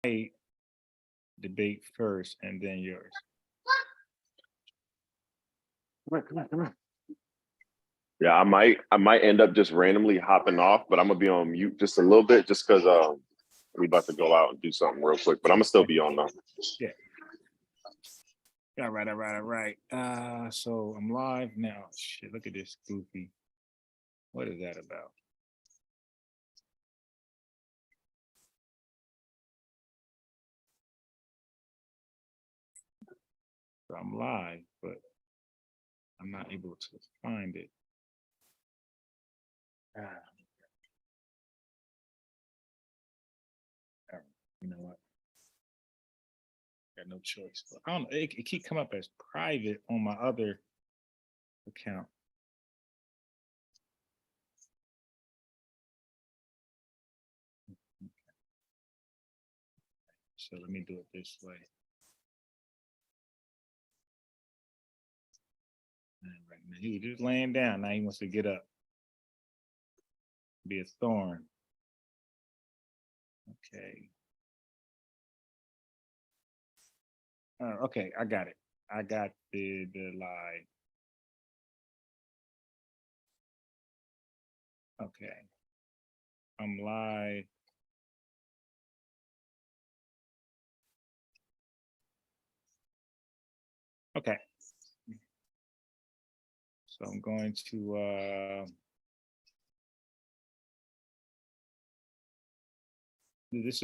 I debate first and then yours. Come on. Yeah, I might end up just randomly hopping off, but I'm gonna be on mute just a little bit, just because we about to go out and do something real quick. But I'm gonna still be on though. Yeah. All right. So I'm live now. Shit, look at this goofy. What is that about? So I'm live, but I'm not able to find it. Ah, you know what? Got no choice. But I don't know. It keep coming up as private on my other account. So let me do it this way. Right now, he was just laying down. Now he wants to get up. Be a thorn. Okay. Okay, I got it. I got the live. Okay. I'm live. Okay. So I'm going to these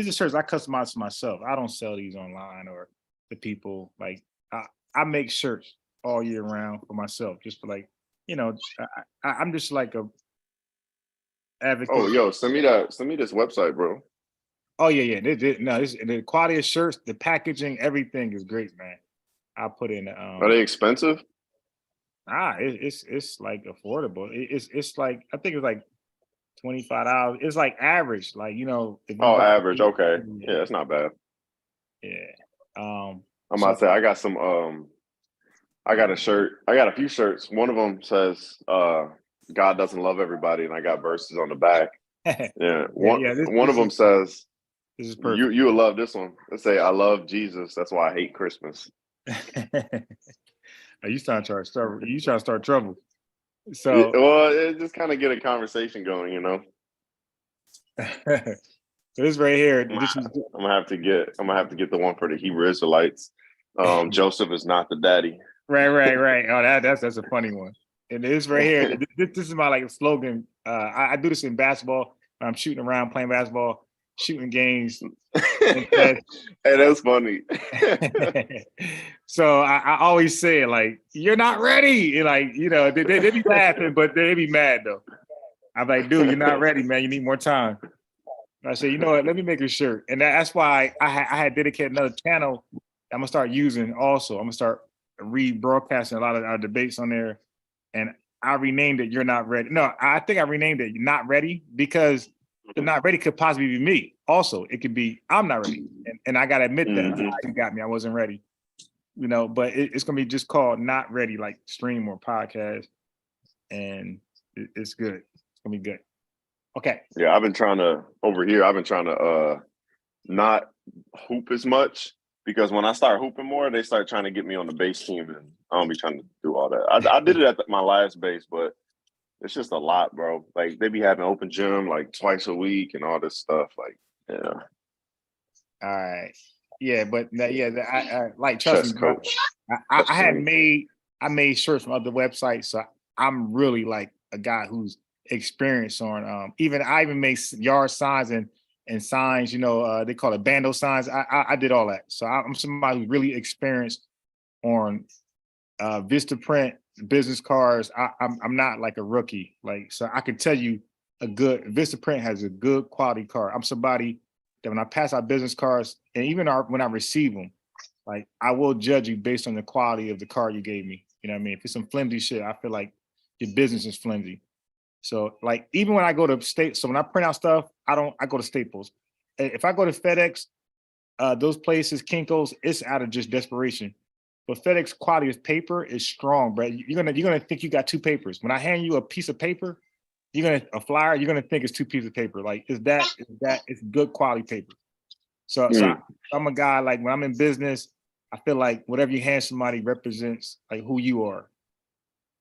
are shirts I customize for myself. I don't sell these online or to people. Like I make shirts all year round for myself, just for like, I'm just like a advocate. Oh, yo, send me this website, bro. Oh yeah. No, the quality of shirts, the packaging, everything is great, man. I put in Are they expensive? it's like affordable. It's like I think it's like $25. It's like average, like if you Oh, buy average. Okay, yeah, it's not bad. yeah. I'm about So to say I got some. I got a shirt. I got a few shirts. One of them says, "God doesn't love everybody," and I got verses on the back. Yeah, one of them says, this is "You perfect. you will love this one." They say, "I love Jesus. That's why I hate Christmas." You trying to start trouble. Yeah, So well, it just kind of get a conversation going, you know. so this right here, I'm this is gonna have to get the one for the Hebrew Israelites. Joseph is not the daddy. right. Oh, that's a funny one. And this right here, this is my like slogan. I do this in basketball. I'm shooting around, playing basketball, shooting games. Hey, that's funny. So I always say like, "You're not ready." And like, they be laughing, but they be mad though. I'm like, "Dude, you're not ready, man. You need more time." And I say, "You know what? Let me make a shirt." And that's why I had dedicated another channel I'm gonna start using also. I'm gonna start rebroadcasting a lot of our debates on there. And I renamed it "You're Not Ready." No, I think I renamed it "Not Ready" because the "not ready" could possibly be me. Also, it could be I'm not ready, and I gotta admit that you got me. I wasn't ready, But it's gonna be just called "Not Ready," like stream or podcast, and it's good. It's gonna be good. Okay. Yeah, I've been trying to over here. I've been trying to not hoop as much because when I start hooping more, they start trying to get me on the base team, and I don't be trying to do all that. I did it at my last base, but it's just a lot, bro. Like they be having open gym like twice a week and all this stuff. Like, yeah. All right. Yeah, but I like trust me, Chess bro. coach. I made shirts from other websites, so I'm really like a guy who's experienced on I even make yard signs and signs, they call it bando signs. I did all that. So I'm somebody who's really experienced on Vista print business cards. I'm not like a rookie. Like, so I can tell you a good Vista print has a good quality card. I'm somebody that when I pass out business cards and even when I receive them, like I will judge you based on the quality of the card you gave me. You know what I mean? If it's some flimsy shit, I feel like your business is flimsy. So like even when I go to so when I print out stuff, I go to Staples. If I go to FedEx, those places, Kinko's, it's out of just desperation. But FedEx quality of paper is strong, bro. You're gonna think you got two papers. When I hand you a piece of paper, a flyer, you're gonna think it's two pieces of paper. Like it's good quality paper. So I'm a guy, like when I'm in business, I feel like whatever you hand somebody represents like who you are.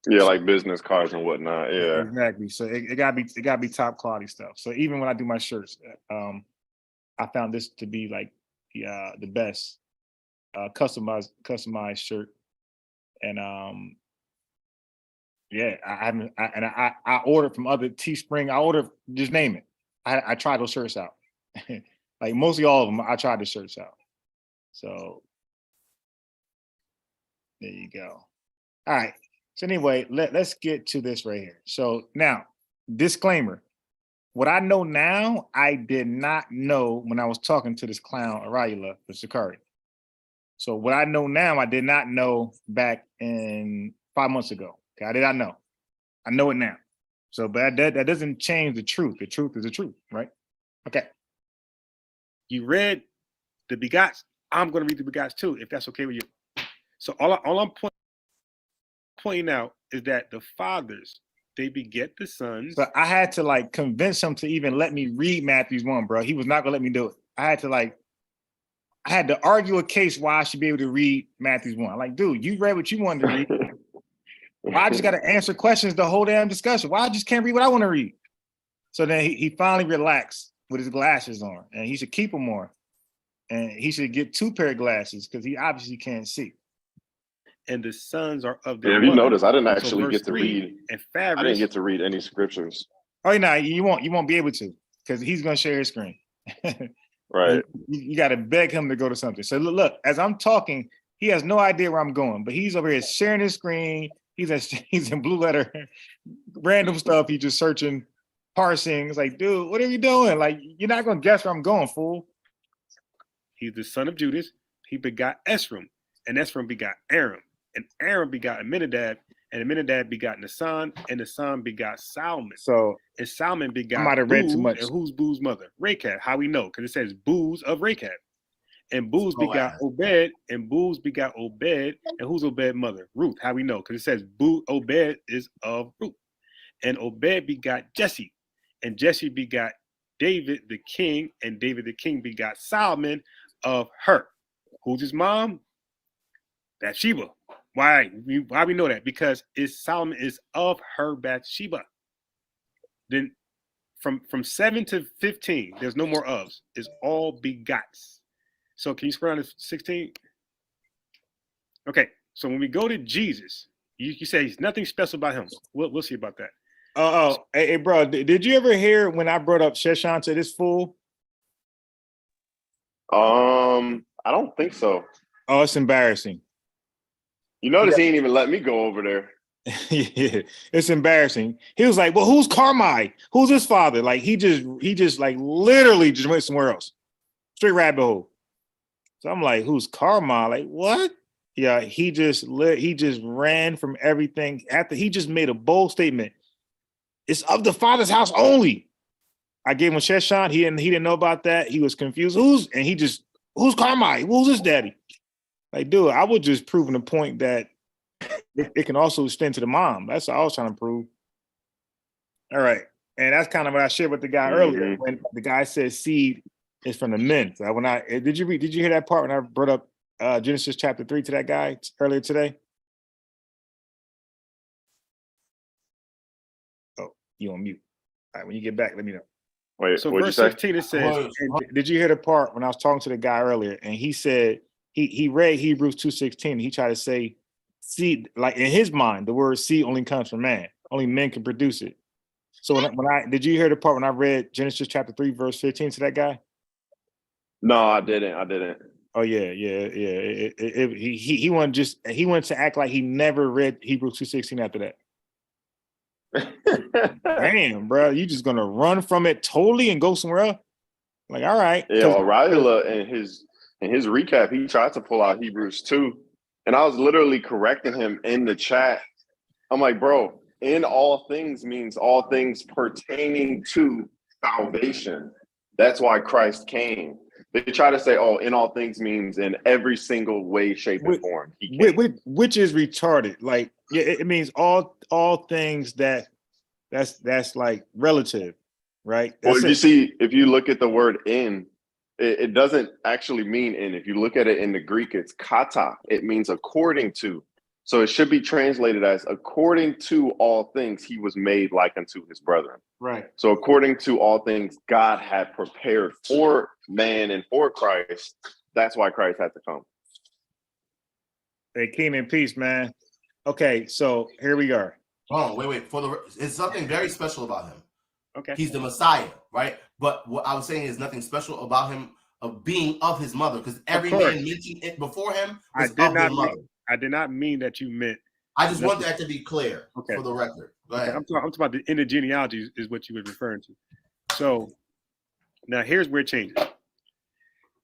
Yeah, like business cards and whatnot. Yeah, exactly. So it gotta be top quality stuff. So even when I do my shirts, I found this to be like the best customized shirt. And yeah, I ordered from other Teespring. I ordered, just name it. I tried those shirts out. Like mostly all of them, I tried the shirts out. So there you go. All right. So anyway, let's get to this right here. So now, disclaimer. What I know now, I did not know when I was talking to this clown, Ahrayahla, the Sicarii. So what I know now, I did not know back in 5 months ago. Okay, I did not know. I know it now. So, but that doesn't change the truth. The truth is the truth, right? Okay. You read the begots. I'm going to read the begots too, if that's okay with you. So all I'm pointing out is that the fathers, they beget the sons. So I had to like convince him to even let me read Matthew's 1, bro. He was not gonna let me do it. I had to argue a case why I should be able to read Matthew's 1. Like, dude, you read what you wanted to read. Why I just got to answer questions the whole damn discussion? Why I just can't read what I want to read? So then he finally relaxed with his glasses on, and he should keep them on. And he should get 2 pair of glasses because he obviously can't see. And the sons are of the if you notice, I didn't actually get to read. I didn't get to read any scriptures. Oh, no, you won't be able to, because he's gonna share his screen. Right. You got to beg him to go to something. So look, as I'm talking, he has no idea where I'm going, but he's over here sharing his screen. He's in Blue Letter, random stuff. He's just searching, parsing. It's like, dude, what are you doing? Like, you're not gonna guess where I'm going, fool. He's the son of Judas. He begot Esrom, and Esrom begot Aram, and Aram begot Aminadab, and Aminadab begot Nasan, and Nasan begot Salmon. So, and Salmon begot I might have read too much. And who's Boo's mother? Rechab. How we know? Because it says Booz of Rechab. And Booz begot Obed, and Booz begot Obed, and who's Obed's mother? Ruth. How we know? Because it says Obed is of Ruth. And Obed begot Jesse, and Jesse begot David the king, and David the king begot Solomon of her. Who's his mom? Bathsheba. Why we know that? Because Solomon is of her Bathsheba. Then from 7 to 15, there's no more ofs. It's all begots. So can you scroll down to 16? Okay, so when we go to Jesus, you say he's nothing special about him. We'll see about that. Hey, bro, did you ever hear when I brought up Sheshan to this fool? I don't think so. Oh, it's embarrassing. You notice he ain't even let me go over there. Yeah, it's embarrassing. He was like, well, who's Carmi? Who's his father? Like, he just like literally just went somewhere else. Straight rabbit hole. So I'm like, who's Carmi? Like, what? Yeah, he just ran from everything. After he just made a bold statement. It's of the father's house only. I gave him Sheshan. He didn't know about that. He was confused. Who's Carmi? Who's his daddy? Like, dude, I was just proving the point that it can also extend to the mom. That's what I was trying to prove. All right. And that's kind of what I shared with the guy earlier when the guy said seed is from the men. So did you hear that part when I brought up Genesis chapter 3 to that guy earlier today? Oh, you on mute. All right, when you get back, let me know. Wait, so verse 16, it says, did you hear the part when I was talking to the guy earlier and he said he read Hebrews 2:16, he tried to say seed, like in his mind, the word seed only comes from man. Only men can produce it. So did you hear the part when I read Genesis chapter 3, verse 15 to that guy? No, I didn't. Oh yeah. He wanted to act like he never read Hebrews 2:16 after that. Damn, bro, you just gonna run from it totally and go somewhere else? Like, all right. Yeah, Ahrayahla in his recap, he tried to pull out Hebrews 2, and I was literally correcting him in the chat. I'm like, bro, in all things means all things pertaining to salvation. That's why Christ came. They try to say, oh, in all things means in every single way, shape, and form. Which is retarded. Like, yeah, it means all things that's like relative, right? Well, if you look at the word in, It doesn't actually mean in. If you look at it in the Greek, it's kata. It means according to. So it should be translated as according to all things, he was made like unto his brethren. Right. So according to all things God had prepared for man and for Christ, that's why Christ had to come. Hey, King in peace, man. Okay, so here we are. Oh, wait. It's something very special about him. Okay. He's the Messiah, right? But what I was saying is nothing special about him of being of his mother, because every man mentioned it before him was of their mother. I did not mean that you meant. I just want that to be clear for the record. Go ahead. I'm talking about the end of genealogy is what you were referring to. So now here's where it changes.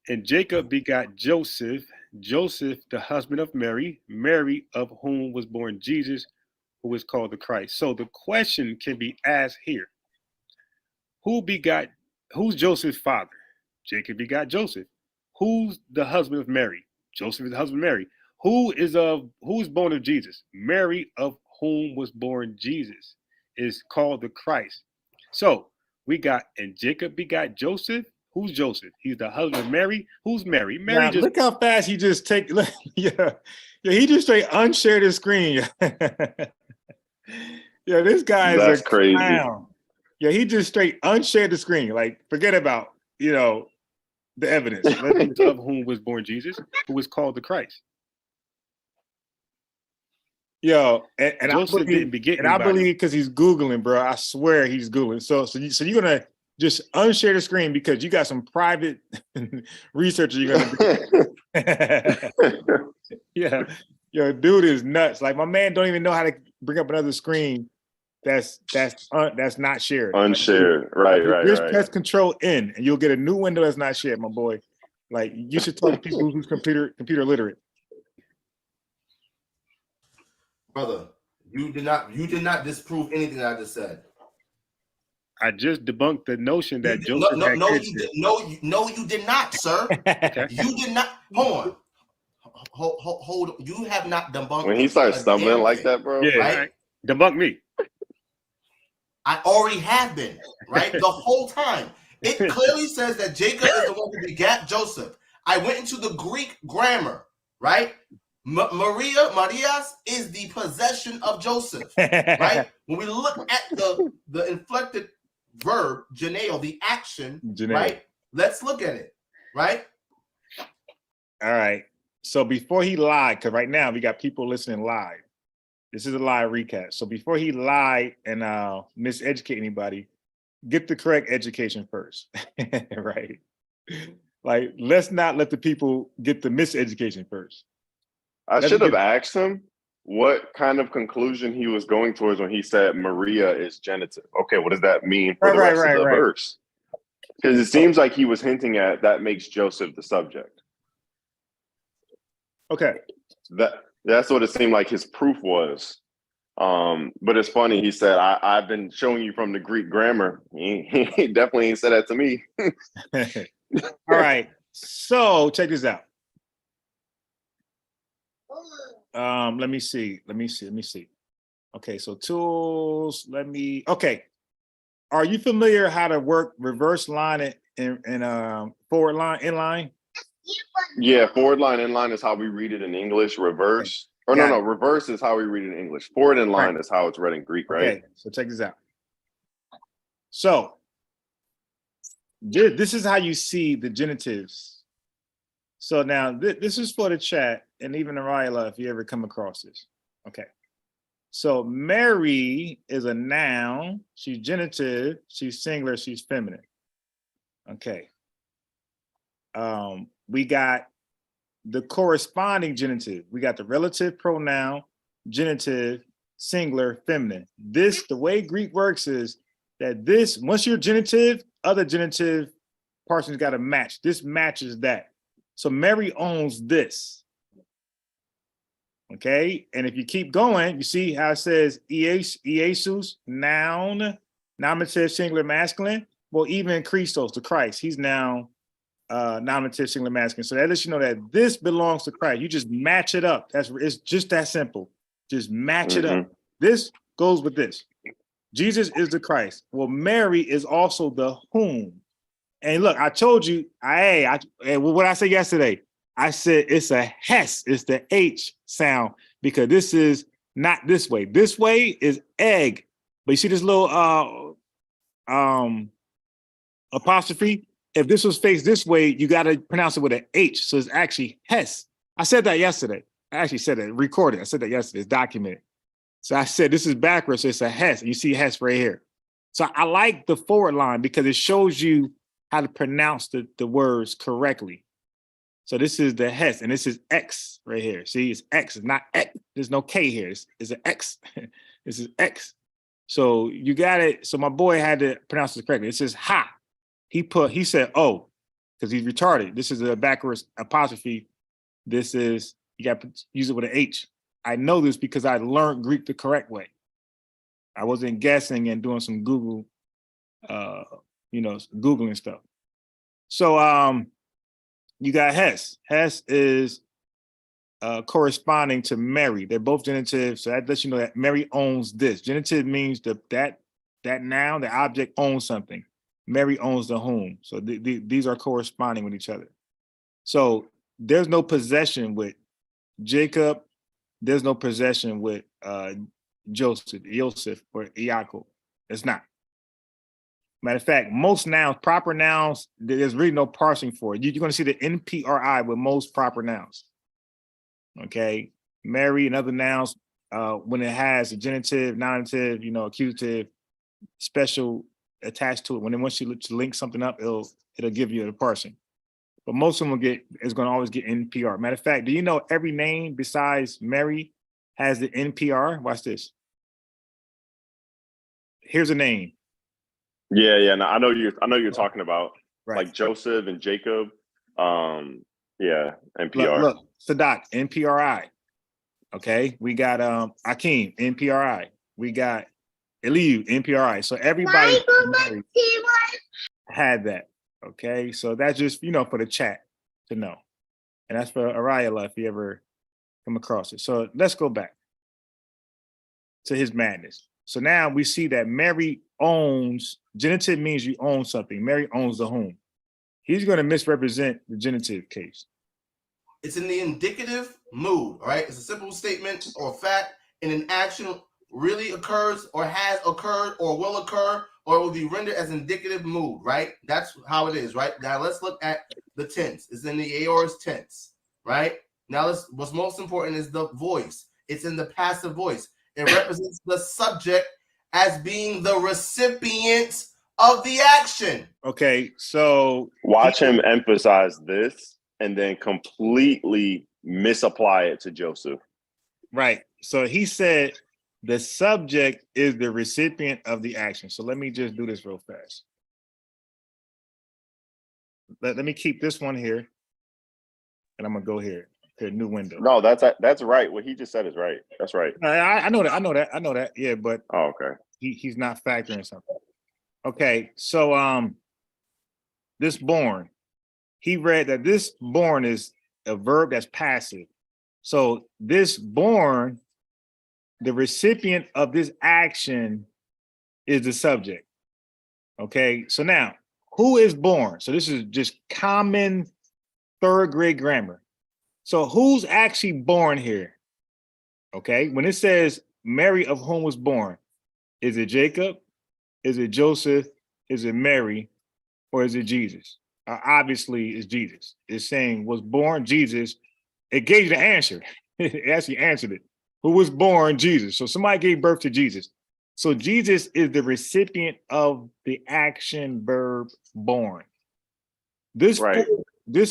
And Jacob begot Joseph, Joseph the husband of Mary, Mary of whom was born Jesus, who is called the Christ. So the question can be asked here. Who's Joseph's father? Jacob begot Joseph. Who's the husband of Mary? Joseph is the husband of Mary. Who's born of Jesus? Mary, of whom was born Jesus, is called the Christ. So we got, and Jacob begot Joseph. Who's Joseph? He's the husband of Mary. Who's Mary? Mary. Now, look how fast he just take. Yeah, he just straight unshared his screen. Yeah, this guy is crazy. Clown. Yeah, he just straight unshared the screen. Like, forget about the evidence. Of whom was born Jesus, who was called the Christ. Yo, and I believe because he's Googling, bro. I swear he's Googling. So you're gonna just unshare the screen because you got some private research you're gonna do. Yeah, yo, dude is nuts. Like, my man don't even know how to bring up another screen that's not shared. Unshared, right. Just press Control N and you'll get a new window that's not shared, my boy. Like, you should talk to people who's computer literate. Brother, you did not disprove anything that I just said. I just debunked the notion that Joseph you did not, sir. Okay. You did not. Hold on. You have not debunked. When he starts stumbling like that, bro. Yeah, right? Debunk me. I already have been, right? The whole time. It clearly says that Jacob is the one who begat Joseph. I went into the Greek grammar, right? Marias is the possession of Joseph, right? When we look at the inflected verb, janeo, the action, right? Let's look at it, right? All right. So before he lied, because right now we got people listening live. This is a live recap. So before he lied and miseducate anybody, get the correct education first, right? Like, let's not let the people get the miseducation first. I should have asked him what kind of conclusion he was going towards when he said Maria is genitive. Okay, what does that mean for the rest of the verse? Because it seems like he was hinting at that makes Joseph the subject. Okay. That's what it seemed like his proof was. But it's funny, he said, I've been showing you from the Greek grammar. He definitely ain't said that to me. All right. So check this out. Let me see. Okay, so tools. Okay. Are you familiar how to work reverse line and forward line, inline? Yeah, forward line, inline is how we read it in English. Reverse. Or no, reverse is how we read it in English. Forward and line is how it's read in Greek, right? Okay, so check this out. So this is how you see the genitives. So now this is for the chat and even Ahrayahla, if you ever come across this. Okay. So Mary is a noun. She's genitive. She's singular. She's feminine. Okay. We got the corresponding genitive. We got the relative pronoun, genitive, singular, feminine. The way Greek works is that once you're genitive, other genitive parsons got to match. This matches that. So Mary owns this. Okay, and if you keep going, you see how it says Iesus, noun, nominative, singular, masculine. Well, even Christos, the Christ, he's now nominative, singular, masculine. So that lets you know that this belongs to Christ. You just match it up. It's just that simple. Just match it up. This goes with this. Jesus is the Christ. Well, Mary is also the whom. And look, I told you, what I said yesterday, I said it's a Hess, it's the H sound, because this is not this way. This way is egg. But you see this little apostrophe? If this was faced this way, you got to pronounce it with an H. So it's actually Hess. I said that yesterday. I actually said that, recorded. I said that yesterday. It's documented. So I said this is backwards. So it's a Hess. And you see Hess right here. So I like the forward line because it shows you how to pronounce the words correctly. So this is the Hess, and this is X right here. See, it's X. It's not X. There's no K here. It's an X. This is X. So you got it. So my boy had to pronounce it correctly. It says ha. He said oh, because he's retarded. This is a backwards apostrophe. This is, you got to use it with an H. I know this because I learned Greek the correct way. I wasn't guessing and doing some Google, Googling stuff. So you got Hess. Hess is corresponding to Mary. They're both genitive, so that lets you know that Mary owns this. Genitive means that noun, the object owns something. Mary owns the whom. So these are corresponding with each other. So there's no possession with Jacob. There's no possession with Joseph or Yaakov. It's not. Matter of fact, most nouns, proper nouns, there's really no parsing for it. You're going to see the NPRI with most proper nouns. Okay, Mary and other nouns, when it has a genitive, nominative, accusative, special attached to it. When it wants you to link something up, it'll give you the parsing. But most of them is going to always get NPR. Matter of fact, do you know every name besides Mary has the NPR? Watch this. Here's a name. Yeah. No, I know you're talking about, right, like Joseph and Jacob. Yeah, NPR. Look, Sadak, NPRI. Okay, we got Akeem, NPRI. We got Eliu, NPRI. So everybody had that. Okay, so that's just for the chat to know, and that's for Ahrayahla if you ever come across it. So let's go back to his madness. So now we see that Mary owns, genitive means you own something. Mary owns the whom. He's going to misrepresent the genitive case. It's in the indicative mood, all right? It's a simple statement or fact, and an action really occurs or has occurred or will occur or will be rendered as indicative mood, right? That's how it is, right? Now let's look at the tense. It's in the aorist tense, right? Now what's most important is the voice. It's in the passive voice. It represents the subject as being the recipient of the action. Okay, so watch him emphasize this and then completely misapply it to Joseph. Right. So he said the subject is the recipient of the action. So let me just do this real fast. Let me keep this one here, and I'm gonna go here to a new window. No, that's right. What he just said is right. That's right. I know that. Yeah, but okay. He's not factoring something. Okay, so this born, he read that this born is a verb that's passive. So this born, the recipient of this action is the subject. Okay, so now who is born? So this is just common third grade grammar. So who's actually born here? Okay, when it says Mary of whom was born, is it Jacob? Is it Joseph? Is it Mary? Or is it Jesus? Obviously, it's Jesus. It's saying was born Jesus. It gave you the answer. It actually answered it. Who was born? Jesus. So somebody gave birth to Jesus. So Jesus is the recipient of the action verb born. This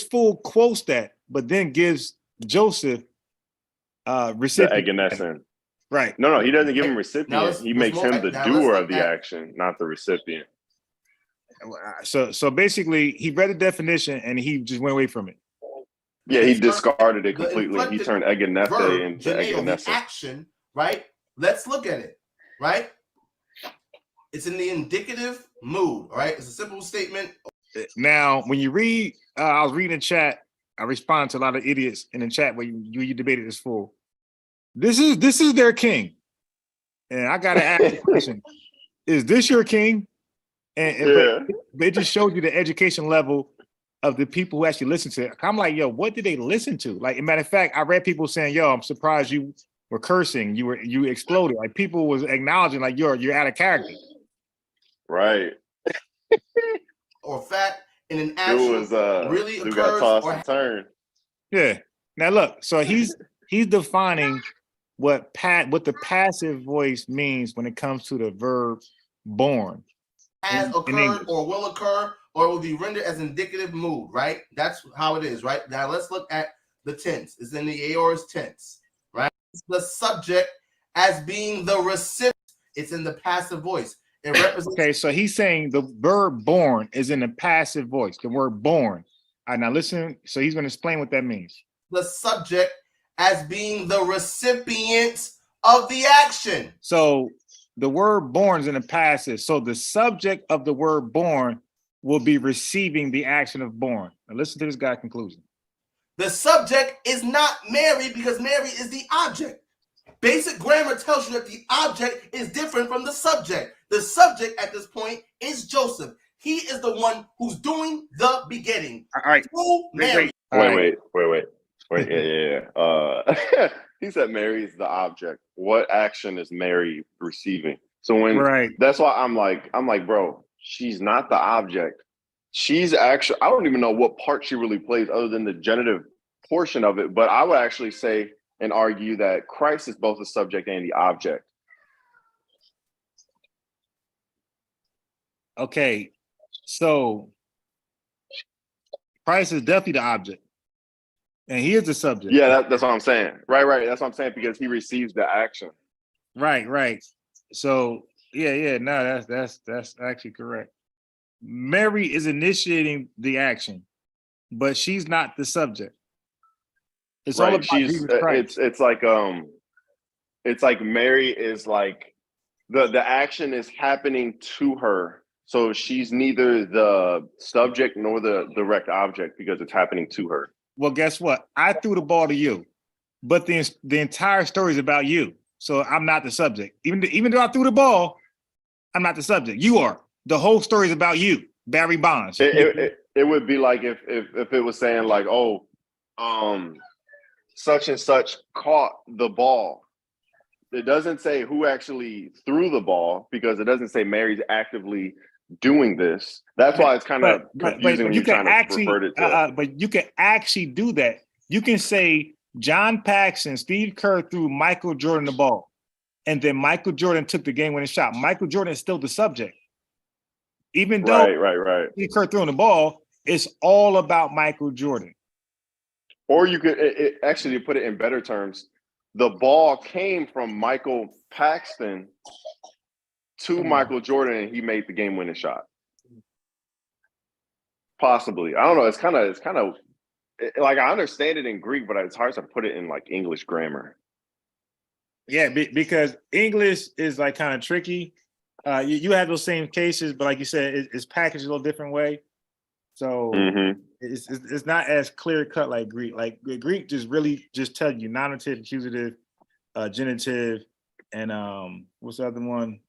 fool quotes that, but then gives Joseph recipient. The egnessent. Right. No, he doesn't give him recipient. He makes him the doer of the action, not the recipient. So basically, he read the definition and he just went away from it. Yeah, he discarded it completely. He turned egnethe into egnessent. Action, right? Let's look at it, right? It's in the indicative mood, all right? It's a simple statement. Now, when you read, I was reading the chat. I responded to a lot of idiots in the chat where you debated this fool. This is their king, and I gotta ask the question: is this your king? But it just showed you the education level of the people who actually listen to it. I'm like, yo, what did they listen to? Like, as a matter of fact, I read people saying, yo, I'm surprised you were cursing, you exploded. Like, people was acknowledging, like, you're out of character. Right. Or fact in an action really Dude occurs got tossed or and turned. Yeah. Now look, so he's defining what the passive voice means when it comes to the verb born. has in occurred English. or will occur or will be rendered as indicative mood, right? That's how it is, right? Now let's look at the tense. It's in the aorist tense, right? It's the subject as being the recipient. It's in the passive voice. It represents. Okay, so he's saying the verb born is in the passive voice, the word born. All right, now listen. So he's going to explain what that means. The subject as being the recipient of the action. So the word born is in the passive. So the subject of the word born will be receiving the action of born. Now listen to this guy's conclusion. The subject is not Mary because Mary is the object. Basic grammar tells you that the object is different from the subject. The subject at this point is Joseph. He is the one who's doing the begetting. All right. Mary. Wait. Yeah. He said Mary is the object. What action is Mary receiving? So that's why I'm like, bro, she's not the object. She's actually, I don't even know what part she really plays other than the genitive portion of it. But I would actually say and argue that Christ is both the subject and the object. Okay, so Christ is definitely the object, and he is the subject. Yeah, that's what I'm saying. Right. That's what I'm saying, because he receives the action. Right. So no, that's actually correct. Mary is initiating the action, but she's not the subject. It's all about Jesus Christ. It's like Mary is like the action is happening to her. So she's neither the subject nor the direct object because it's happening to her. Well, guess what? I threw the ball to you, but the entire story is about you. So I'm not the subject. Even though I threw the ball, I'm not the subject. You are. The whole story is about you, Barry Bonds. It would be like if it was saying like, oh, such and such caught the ball. It doesn't say who actually threw the ball because it doesn't say Mary's actively doing this. That's why it's kind of confusing when you're trying to refer it to. But you can actually do that. You can say John Paxson, Steve Kerr threw Michael Jordan the ball, and then Michael Jordan took the game-winning shot. Michael Jordan is still the subject. Even though right. Steve Kerr throwing the ball, it's all about Michael Jordan. Or you could actually put it in better terms. The ball came from Michael Paxton to Michael Jordan, and he made the game-winning shot. Possibly, I don't know. It's kind of like I understand it in Greek, but it's hard to put it in like English grammar. Yeah, because English is like kind of tricky. You have those same cases, but like you said, it's packaged a little different way. So it's not as clear cut like Greek. Like Greek just really just tell you nominative, accusative, genitive, and what's the other one?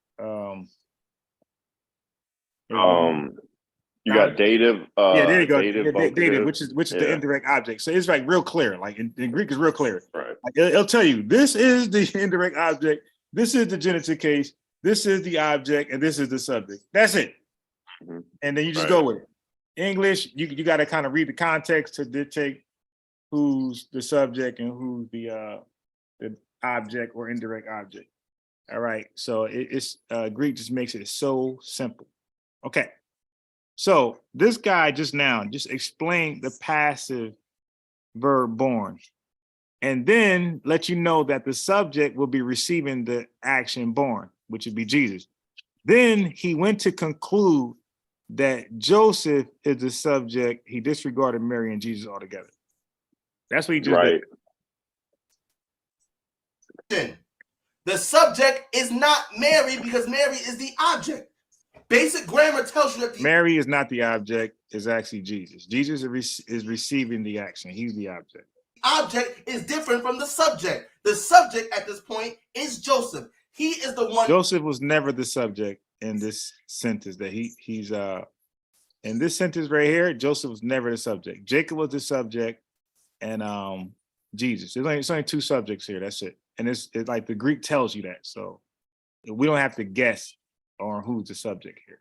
You got dative. There you go. Dative, which is the indirect object. So it's like real clear. Like in Greek is real clear. Right. Like it'll tell you this is the indirect object. This is the genitive case. This is the object, and this is the subject. That's it. And then you just go with it. English, you got to kind of read the context to dictate who's the subject and who's the object or indirect object. All right. So it's Greek just makes it so simple. Okay. So this guy just explained the passive verb born, and then let you know that the subject will be receiving the action born, which would be Jesus. Then he went to conclude that Joseph is the subject. He disregarded Mary and Jesus altogether. That's what he just did. The subject is not Mary because Mary is the object. Basic grammar tells you that Mary is not the object, it's actually Jesus. Jesus is receiving the action. He's the object. Object is different from the subject. The subject at this point is Joseph. He is the one. Joseph was never the subject. in this sentence that he's in this sentence right here. Joseph was never the subject. Jacob was the subject, and Jesus. It's only two subjects here. That's it. And it's like the Greek tells you that, so we don't have to guess on who's the subject here.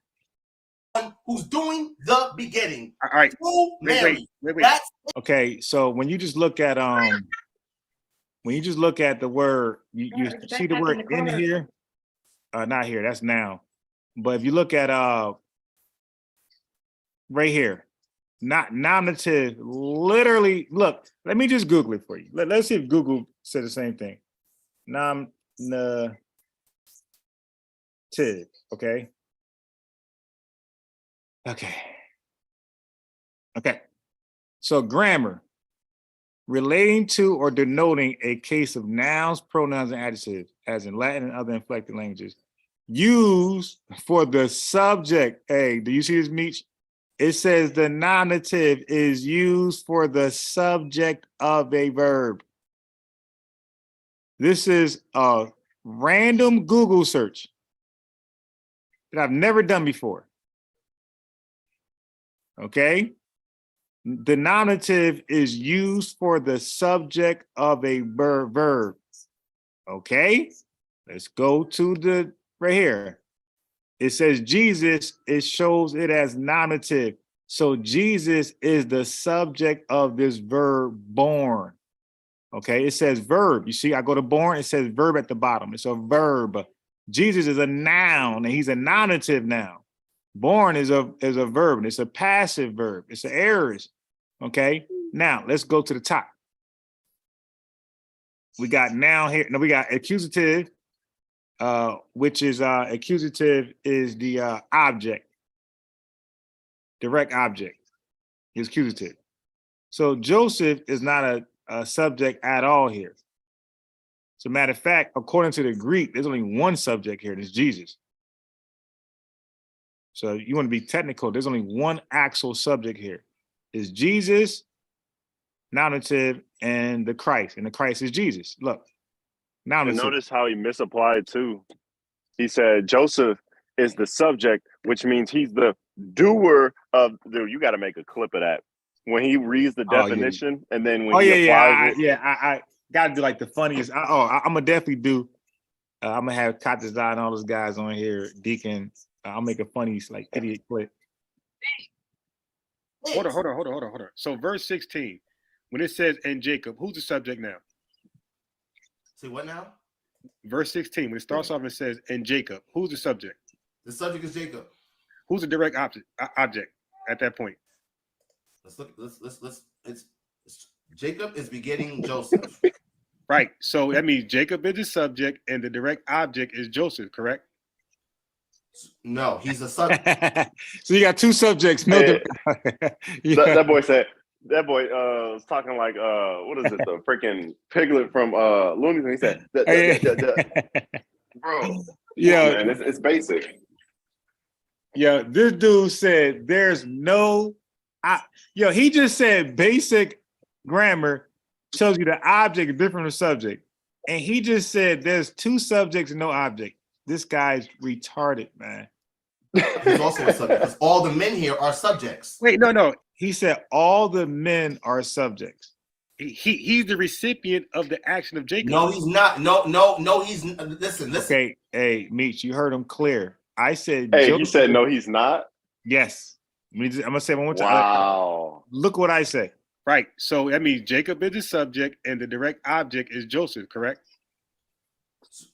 Who's doing the begetting? All right. Mary. Wait. That's Okay, so when you just look at the word, you see the word in here. Not here. That's now. But if you look at right here, not nominative. Literally, look. Let me just Google it for you. Let's see if Google said the same thing. Nominative. Okay. Okay. So grammar, relating to or denoting a case of nouns, pronouns, and adjectives, as in Latin and other inflected languages, used for the subject. Hey, do you see this, Meech? It says the nominative is used for the subject of a verb. This is a random Google search that I've never done before. Okay? The nominative is used for the subject of a verb. Okay? Let's go to the right here. It says Jesus, it shows it as nominative. So Jesus is the subject of this verb born. Okay, it says verb. You see, I go to born, it says verb at the bottom. It's a verb. Jesus is a noun, and he's a nominative noun. Born is a verb, and it's a passive verb. It's an aorist. Okay, now let's go to the top. We got noun here. No, we got accusative, which is accusative is the object. Direct object is accusative. So Joseph is not a subject at all here. As a matter of fact, according to the Greek, there's only one subject here, and it's Jesus. So you want to be technical, there's only one actual subject here. It's Jesus, nominative, and the Christ. And the Christ is Jesus. Look. Nominative. And notice how he misapplied too. He said Joseph is the subject, which means he's the doer of you got to make a clip of that. When he reads the definition and then when he applies it. I gotta do like the funniest. I'm gonna definitely do. I'm gonna have Katis and all those guys on here. Deacon, I'll make a funny like idiot clip. Hold on. So verse 16, when it says "and Jacob," who's the subject now? Say what now? Verse 16, when it starts off and says "and Jacob," who's the subject? The subject is Jacob. Who's the direct object at that point? Let's look. It's Jacob is begetting Joseph. Right. So that means Jacob is the subject and the direct object is Joseph, correct? No, he's a subject. So you got two subjects. No, that boy said. That boy was talking like what is it? The freaking Piglet from Looney Tunes. He said, "Bro, yeah, man, it's basic." Yeah, this dude said there's no. He just said basic grammar tells you the object is different from the subject, and he just said there's two subjects and no object. This guy's retarded, man. He's also a subject because all the men here are subjects. Wait, no. He said all the men are subjects. He's the recipient of the action of Jacob. No, he's not. No. He's listen. Okay, hey, Meech, you heard him clear. I said. Hey, he said no, he's not. Yes. I'm gonna say it one more time. Wow. Look what I say. Right. So that means Jacob is the subject and the direct object is Joseph, correct?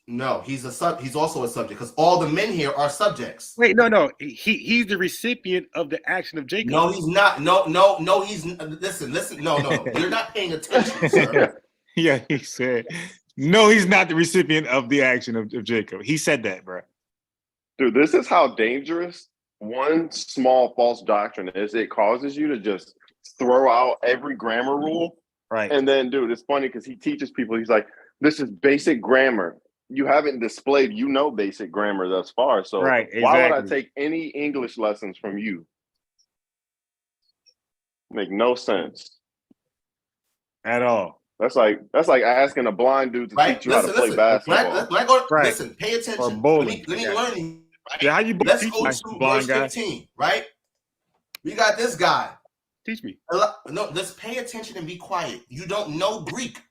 No, he's also a subject because all the men here are subjects. Wait, no. He's the recipient of the action of Jacob. No, he's not. No. He's listen. No. You're not paying attention, sir. Yeah, he said no. He's not the recipient of the action of Jacob. He said that, bro. Dude, this is how dangerous one small false doctrine is. It causes you to just throw out every grammar rule. Right. And then, dude, it's funny because he teaches people. He's like, "This is basic grammar. You haven't displayed, basic grammar thus far. So right, exactly. Why would I take any English lessons from you? Make no sense at all. That's like asking a blind dude to teach you how to play basketball. Listen, pay attention. Let me learn. Right? Yeah, how you Let's teach go my to blind verse guy? 15, right? We got this guy. Teach me. No, let's pay attention and be quiet. You don't know Greek.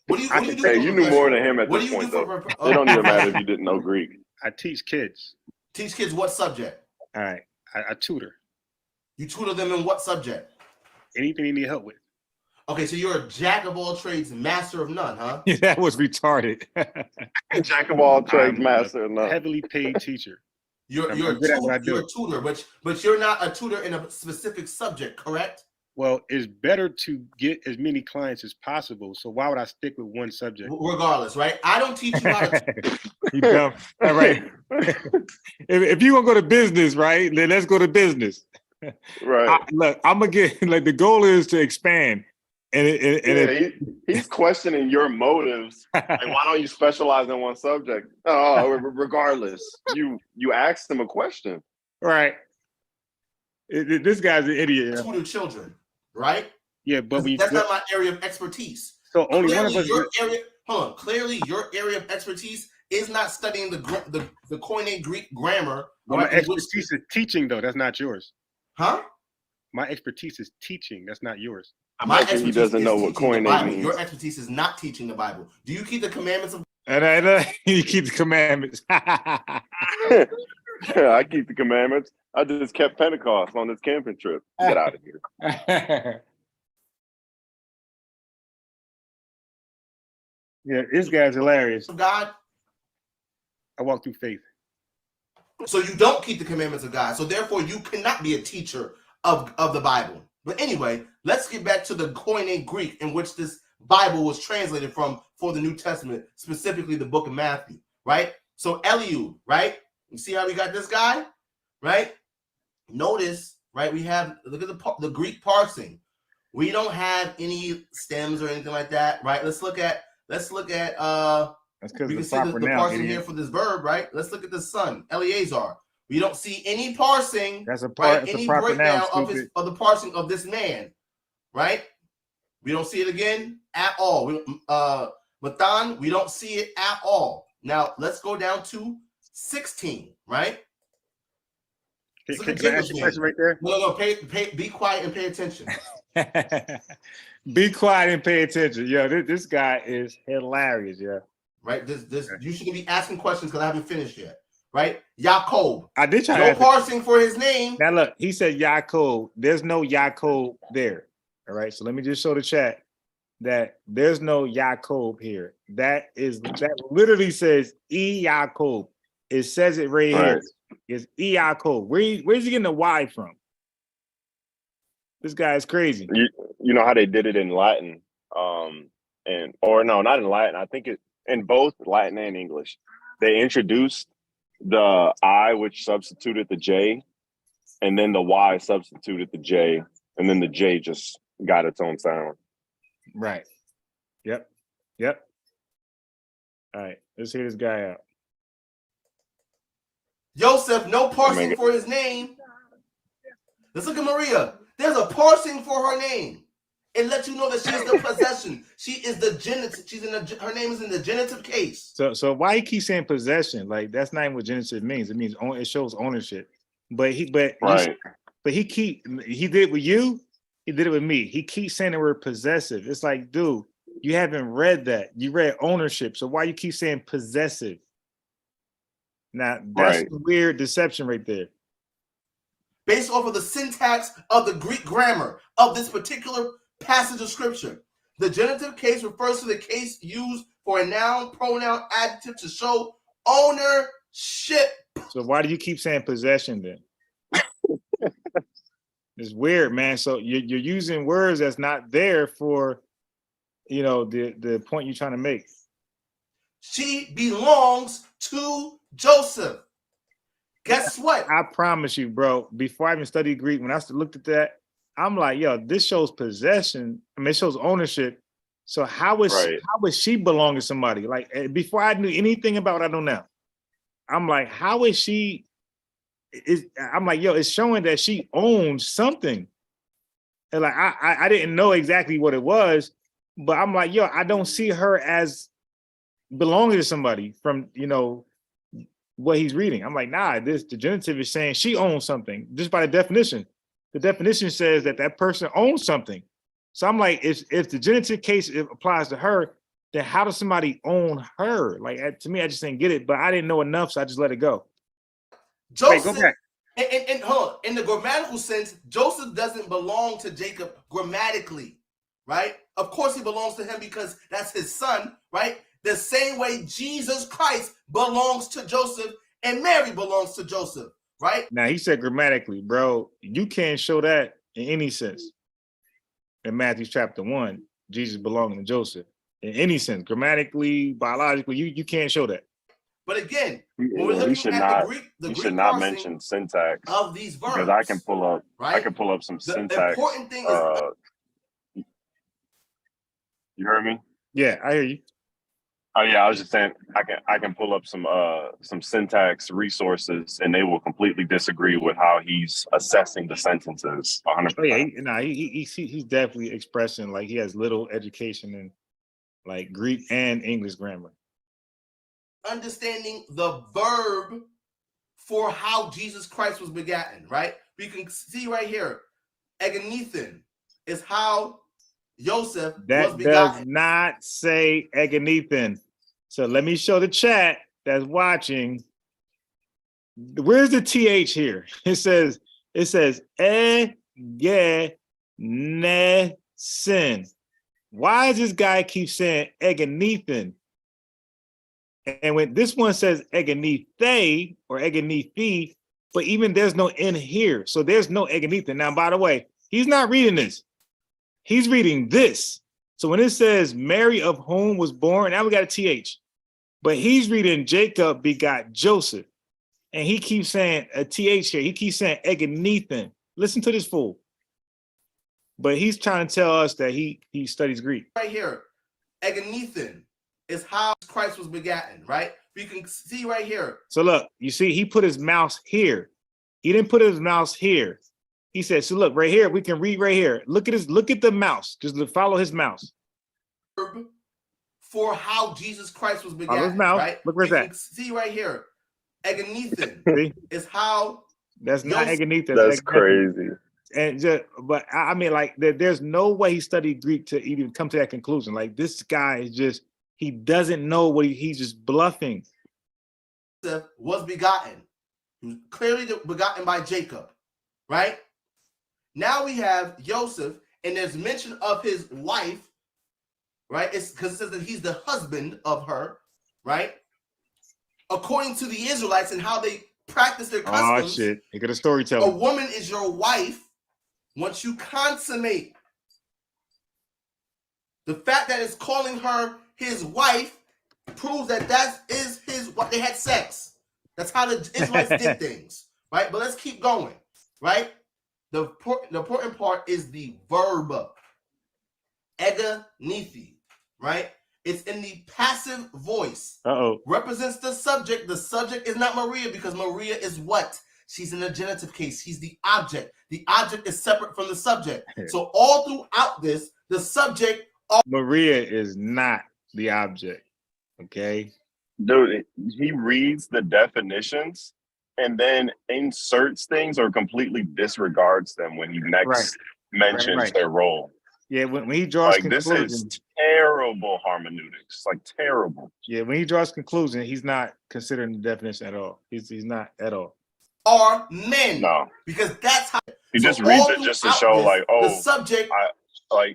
What do you do? Hey, for you knew more than him at What this do you point, do though. for? It don't even matter if you didn't know Greek. I teach kids. Teach kids what subject? All right. I tutor. You tutor them in what subject? Anything they need help with. Okay, so you're a jack of all trades, master of none, huh? That was retarded. Jack of all trades, I'm master a of none. heavily paid teacher. You're I'm a good at what I you're do. a tutor, but you're not a tutor in a specific subject, correct? Well, it's better to get as many clients as possible. So why would I stick with one subject? Regardless, right? I don't teach you how to. You dumb. All right. If you want to go to business, right, then let's go to business. Right. Look, I'm gonna get like the goal is to expand, and he's questioning your motives. Like, why don't you specialize in one subject? Oh, regardless, you asked him a question. Right. This guy's an idiot. Tutor children, right? Yeah, but when that's not my area of expertise. So only clearly one of us. Your area. Hold on. Clearly, your area of expertise is not studying the Koine Greek grammar. Well, my expertise is teaching, though. That's not yours. Huh? My expertise is teaching. That's not yours. My expertise he doesn't know what Koine means. Your expertise is not teaching the Bible. Do you keep the commandments of? And you keep the commandments. I keep the commandments. I just kept Pentecost on this camping trip. Get out of here. Yeah, this guy's hilarious. God. I walk through faith. So you don't keep the commandments of God. So therefore, you cannot be a teacher of the Bible. But anyway, let's get back to the Koine Greek in which this Bible was translated from for the New Testament, specifically the book of Matthew, right? So Eliud, right? You see how we got this guy, right? Notice, right? We have, look at the Greek parsing. We don't have any stems or anything like that, right? Let's look at That's we because can the see proper the noun, parsing idiot. here for this verb, right? Let's look at the son, Eleazar. We don't see any parsing. That's a right? part. Any Proper breakdown noun, of the parsing of this man, right? We don't see it again at all. Matan, we don't see it at all. Now let's go down to 16, right? Can I ask you a question right there? No. Be quiet and pay attention. Be quiet and pay attention. Yo, this guy is hilarious, yeah. Right? You shouldn't be asking questions because I haven't finished yet. Right? Jacob. I did try no to parsing for his name. Now look, he said Jacob. There's no Jacob there. All right. So let me just show the chat that there's no Jacob here. That literally says Jacob. It says it right here. It's Jacob. Where's he getting the Y from? This guy is crazy. You know how they did it in Latin, not in Latin. I think it in both Latin and English. They introduced the I, which substituted the J, and then the Y substituted the J, and then the J just got its own sound. Right. Yep. All right. Let's hear this guy out. Joseph, no parsing for his name. Let's look at Maria. There's a parsing for her name. It lets you know that she is the possession. She is the genitive. Her name is in the genitive case. So why he keep saying possession? Like that's not even what genitive means. It means it shows ownership. But he did it with you. He did it with me. He keeps saying the word possessive. It's like, dude, you haven't read that. You read ownership. So why you keep saying possessive? Now that's a weird deception right there. Based off of the syntax of the Greek grammar of this particular passage of scripture, the genitive case refers to the case used for a noun, pronoun, adjective to show ownership. So why do you keep saying possession then? It's weird, man. So you're using words that's not there for, the point you're trying to make. She belongs to Joseph. Guess what? I promise you, bro, before I even studied Greek, when I looked at that, I'm like, yo, this shows possession. I mean, it shows ownership. So how would she belong to somebody? Like, before I knew anything about what I know now, I'm like, how is she? I'm like, yo, it's showing that she owns something. And like, I didn't know exactly what it was, but I'm like, yo, I don't see her as belonging to somebody from, what he's reading. I'm like, nah, the genitive is saying she owns something just by the definition. The definition says that that person owns something. So I'm like, if the genitive case applies to her, then how does somebody own her? Like, to me, I just didn't get it, but I didn't know enough, so I just let it go. Joseph, Wait, go back. And hold on, in the grammatical sense, Joseph doesn't belong to Jacob grammatically, right? Of course he belongs to him because that's his son, right? The same way Jesus Christ belongs to Joseph and Mary belongs to Joseph, right? Now, he said grammatically, bro, you can't show that in any sense. In Matthew chapter 1, Jesus belonging to Joseph. In any sense, grammatically, biologically, you can't show that. But again, when we're You looking should at not. the Greek You should not parsing mention syntax of these verbs, because I can pull up. right? I can pull up some The syntax. important thing is, You heard me? Yeah, I hear you. Oh yeah, I was just saying I can pull up some syntax resources and they will completely disagree with how he's assessing the sentences 100%. Oh yeah, he's definitely expressing like he has little education in like Greek and English grammar. understanding the verb for how Jesus Christ was begotten, right? We can see right here, eganethan is how Joseph was That does begotten. not say eganethan. So let me show the chat that's watching. Where's the th here? It says eganethan. Why does this guy keep saying eganethan? And when this one says eganethe or eganethi, but even there's no N here. So there's no eganethan. Now, by the way, he's not reading this. He's reading this. So when it says Mary of whom was born, now we got a th. But he's reading Jacob begot Joseph. And he keeps saying a th here. He keeps saying eganethan. Listen to this fool. But he's trying to tell us that he studies Greek. Right here, eganethan is how Christ was begotten, right? We can see right here. So look, you see, he put his mouse here. He didn't put his mouse here. He said, so look, right here, we can read right here. Look at this, look at the mouse. Just follow his mouse. For how Jesus Christ was begotten, Follow his mouse. right? Look where's that. See right here, eganethan is how. That's not eganethan. That's crazy. And just, but I mean, like, there's no way he studied Greek to even come to that conclusion. Like, this guy is just, he doesn't know what he's just bluffing. Was begotten. He was clearly begotten by Jacob, right? Now we have Joseph, and there's mention of his wife, right? It's because it says that he's the husband of her, right? According to the Israelites and how they practice their customs. Oh shit! You got a storyteller. A woman is your wife once you consummate. The fact that it's calling her his wife proves that that is his. What they had sex. That's how the Israelites did things, right? But let's keep going, right? The important part is the verb, eganethi, right? It's in the passive voice. Represents the subject. The subject is not Maria because Maria is what? She's in a genitive case. She's the object. The object is separate from the subject. So all throughout this, the subject. Maria is not the object. Okay. Dude, he reads the definitions and then inserts things or completely disregards them when he next mentions their role. Yeah, when he draws like conclusions, this is terrible hermeneutics, like terrible. Yeah, when he draws conclusion, he's not considering the definition at all. He's not at all. Are men? No, because that's how he just reads it just to show, like, oh, the subject. I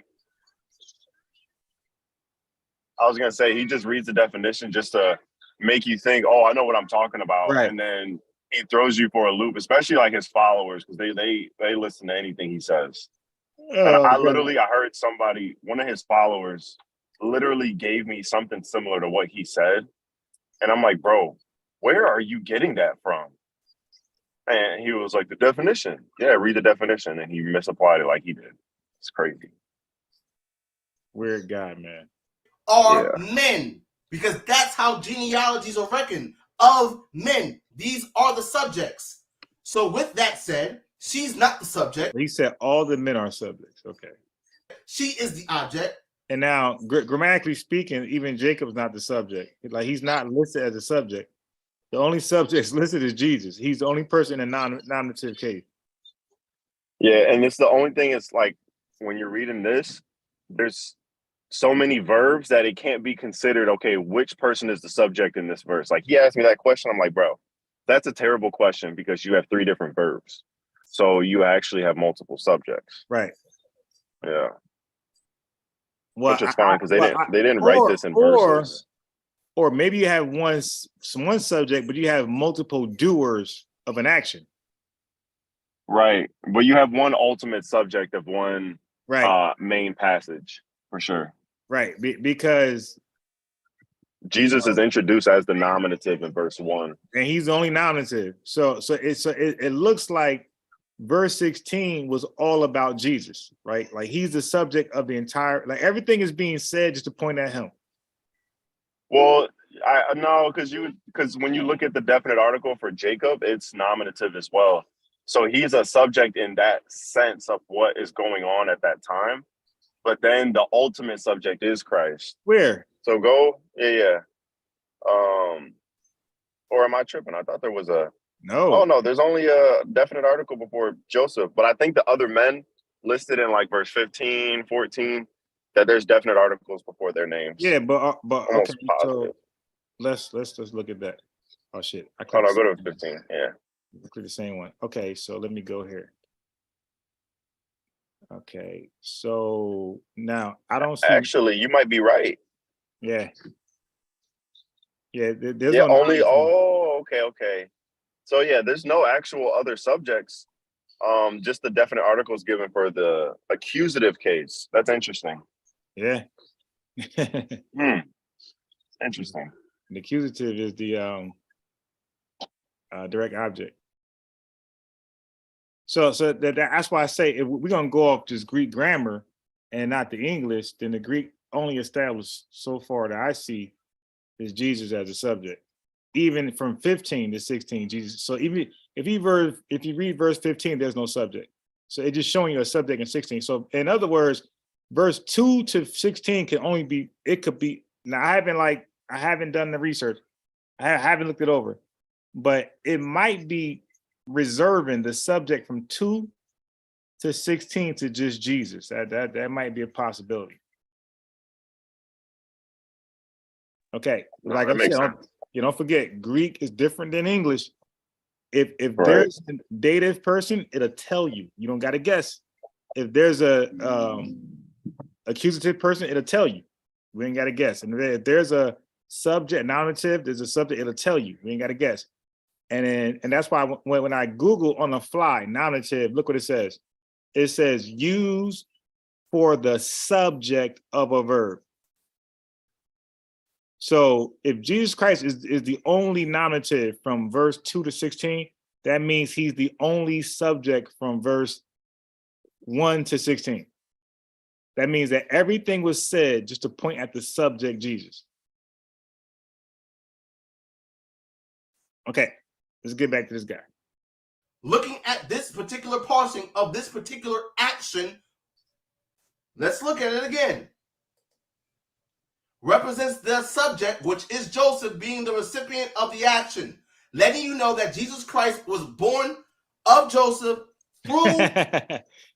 was gonna say he just reads the definition just to make you think, oh, I know what I'm talking about, and then he throws you for a loop, especially like his followers, because they listen to anything he says. And I heard somebody, one of his followers, literally gave me something similar to what he said, and I'm like, bro, where are you getting that from? And he was like, the definition. Yeah, read the definition, and he misapplied it like he did. It's crazy. Weird guy, man. Are men, because that's how genealogies are reckoned of men. These are the subjects. So with that said, she's not the subject. He said all the men are subjects. Okay. She is the object. And now, grammatically speaking, even Jacob's not the subject. Like, he's not listed as a subject. The only subjects listed is Jesus. He's the only person in a nominative case. Yeah, and it's the only thing is like when you're reading this, there's so many verbs that it can't be considered, okay, which person is the subject in this verse? Like he asked me that question. I'm like, bro, that's a terrible question because you have 3 different verbs. So you actually have multiple subjects. Right. Yeah. Well, Which is fine because they didn't write this in verses. Or maybe you have one subject, but you have multiple doers of an action. Right. But you have one ultimate subject of one right main passage for sure. Right. Because Jesus is introduced as the nominative in verse 1. And he's the only nominative. So it looks like verse 16 was all about Jesus, right? Like he's the subject of the entire, like everything is being said just to point at him. Well, I no, because when you look at the definite article for Jacob, it's nominative as well. So he's a subject in that sense of what is going on at that time. But then the ultimate subject is Christ. Where? So go, yeah. Or am I tripping? I thought there was a no. Oh no, there's only a definite article before Joseph, but I think the other men listed in like verse 15, 14, that there's definite articles before their names. Yeah, but almost okay, positive. So let's just look at that. Oh shit. Oh no, go to 15. Yeah. I click the same one. Okay, so let me go here. Okay, so now I don't see. Actually, you might be right. Yeah. Yeah, there's yeah, no only. Oh, okay. So yeah, there's no actual other subjects. Just the definite articles given for the accusative case. That's interesting. Yeah. Interesting. The accusative is the direct object. So that's why I say if we're gonna go off just Greek grammar and not the English, then the Greek only established so far that I see is Jesus as a subject. Even from 15 to 16, Jesus. So even if you read verse 15, there's no subject. So it's just showing you a subject in 16. So in other words, verse 2 to 16 can only be, it could be, now I haven't done the research. I haven't looked it over, but it might be reserving the subject from 2 to 16 to just Jesus. That might be a possibility. Okay, like I said, you don't forget, Greek is different than English. If there's a dative person, it'll tell you. You don't got to guess. If there's a accusative person, it'll tell you. We ain't got to guess. And if there's a subject, nominative, there's a subject, it'll tell you. We ain't got to guess. And that's why when I Google on the fly nominative, look what it says. It says used for the subject of a verb. So if Jesus Christ is the only nominative from verse 2 to 16, that means he's the only subject from verse 1 to 16. That means that everything was said just to point at the subject Jesus. Okay, let's get back to this guy. Looking at this particular parsing of this particular action, let's look at it again. Represents the subject, which is Joseph being the recipient of the action, letting you know that Jesus Christ was born of Joseph through.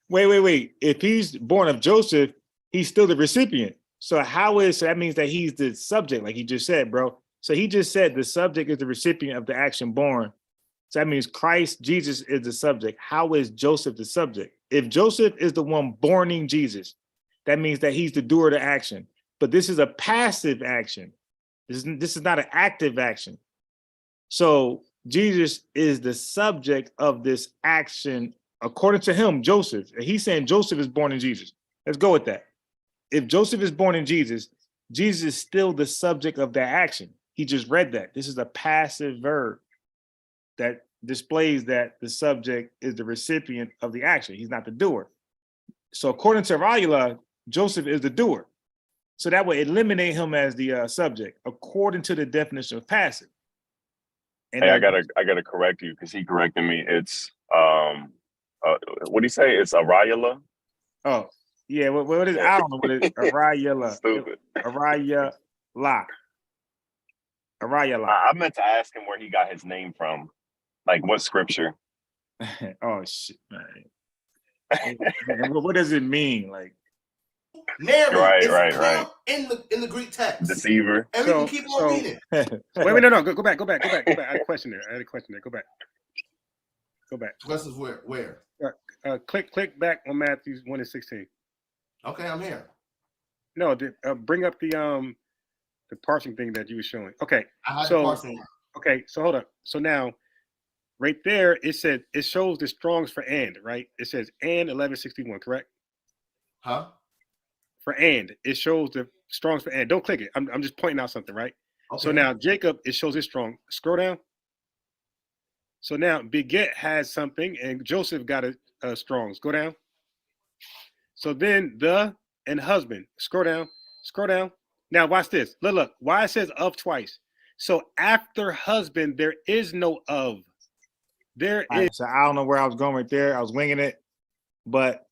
Wait. If he's born of Joseph, he's still the recipient. So that means that he's the subject, like he just said, bro. So he just said the subject is the recipient of the action born. So that means Christ, Jesus is the subject. How is Joseph the subject? If Joseph is the one borning Jesus, that means that he's the doer of the action. But this is a passive action. This is not an active action. So Jesus is the subject of this action, according to him, Joseph. He's saying Joseph is born in Jesus. Let's go with that. If Joseph is born in Jesus, Jesus is still the subject of that action. He just read that. This is a passive verb that displays that the subject is the recipient of the action. He's not the doer. So according to Ahrayahla, Joseph is the doer. So that would eliminate him as the subject, according to the definition of passive. And hey, I gotta correct you because he corrected me. It's what do you say? It's Ahrayahla. Oh, yeah. What is? I don't know what it is. Ahrayahla. Stupid. Ahrayahla. Ahrayahla. I meant to ask him where he got his name from. Like what scripture? Oh shit, man. And what does it mean? Like Mary, Right, it's right, clear right. in the Greek text. Deceiver. And we can keep on reading. Wait, no, go back. I had a question there. Go back. Questions where? Click back on Matthew 1:16. Okay, I'm here. No, bring up the parsing thing that you were showing. Okay, I had so parsing. okay, so hold up. So now, right there, it shows the Strong's for and, right? It says and 1161, correct? Huh? For and, it shows the Strong's for and. Don't click it. I'm just pointing out something, right? Okay. So now Jacob, it shows his Strong. Scroll down. So now beget has something, and Joseph got a Strong's. Go down. So then the and husband. Scroll down. Now watch this. Look. Why it says of twice? So after husband, there is no of. There is. So I don't know where I was going right there. I was winging it, but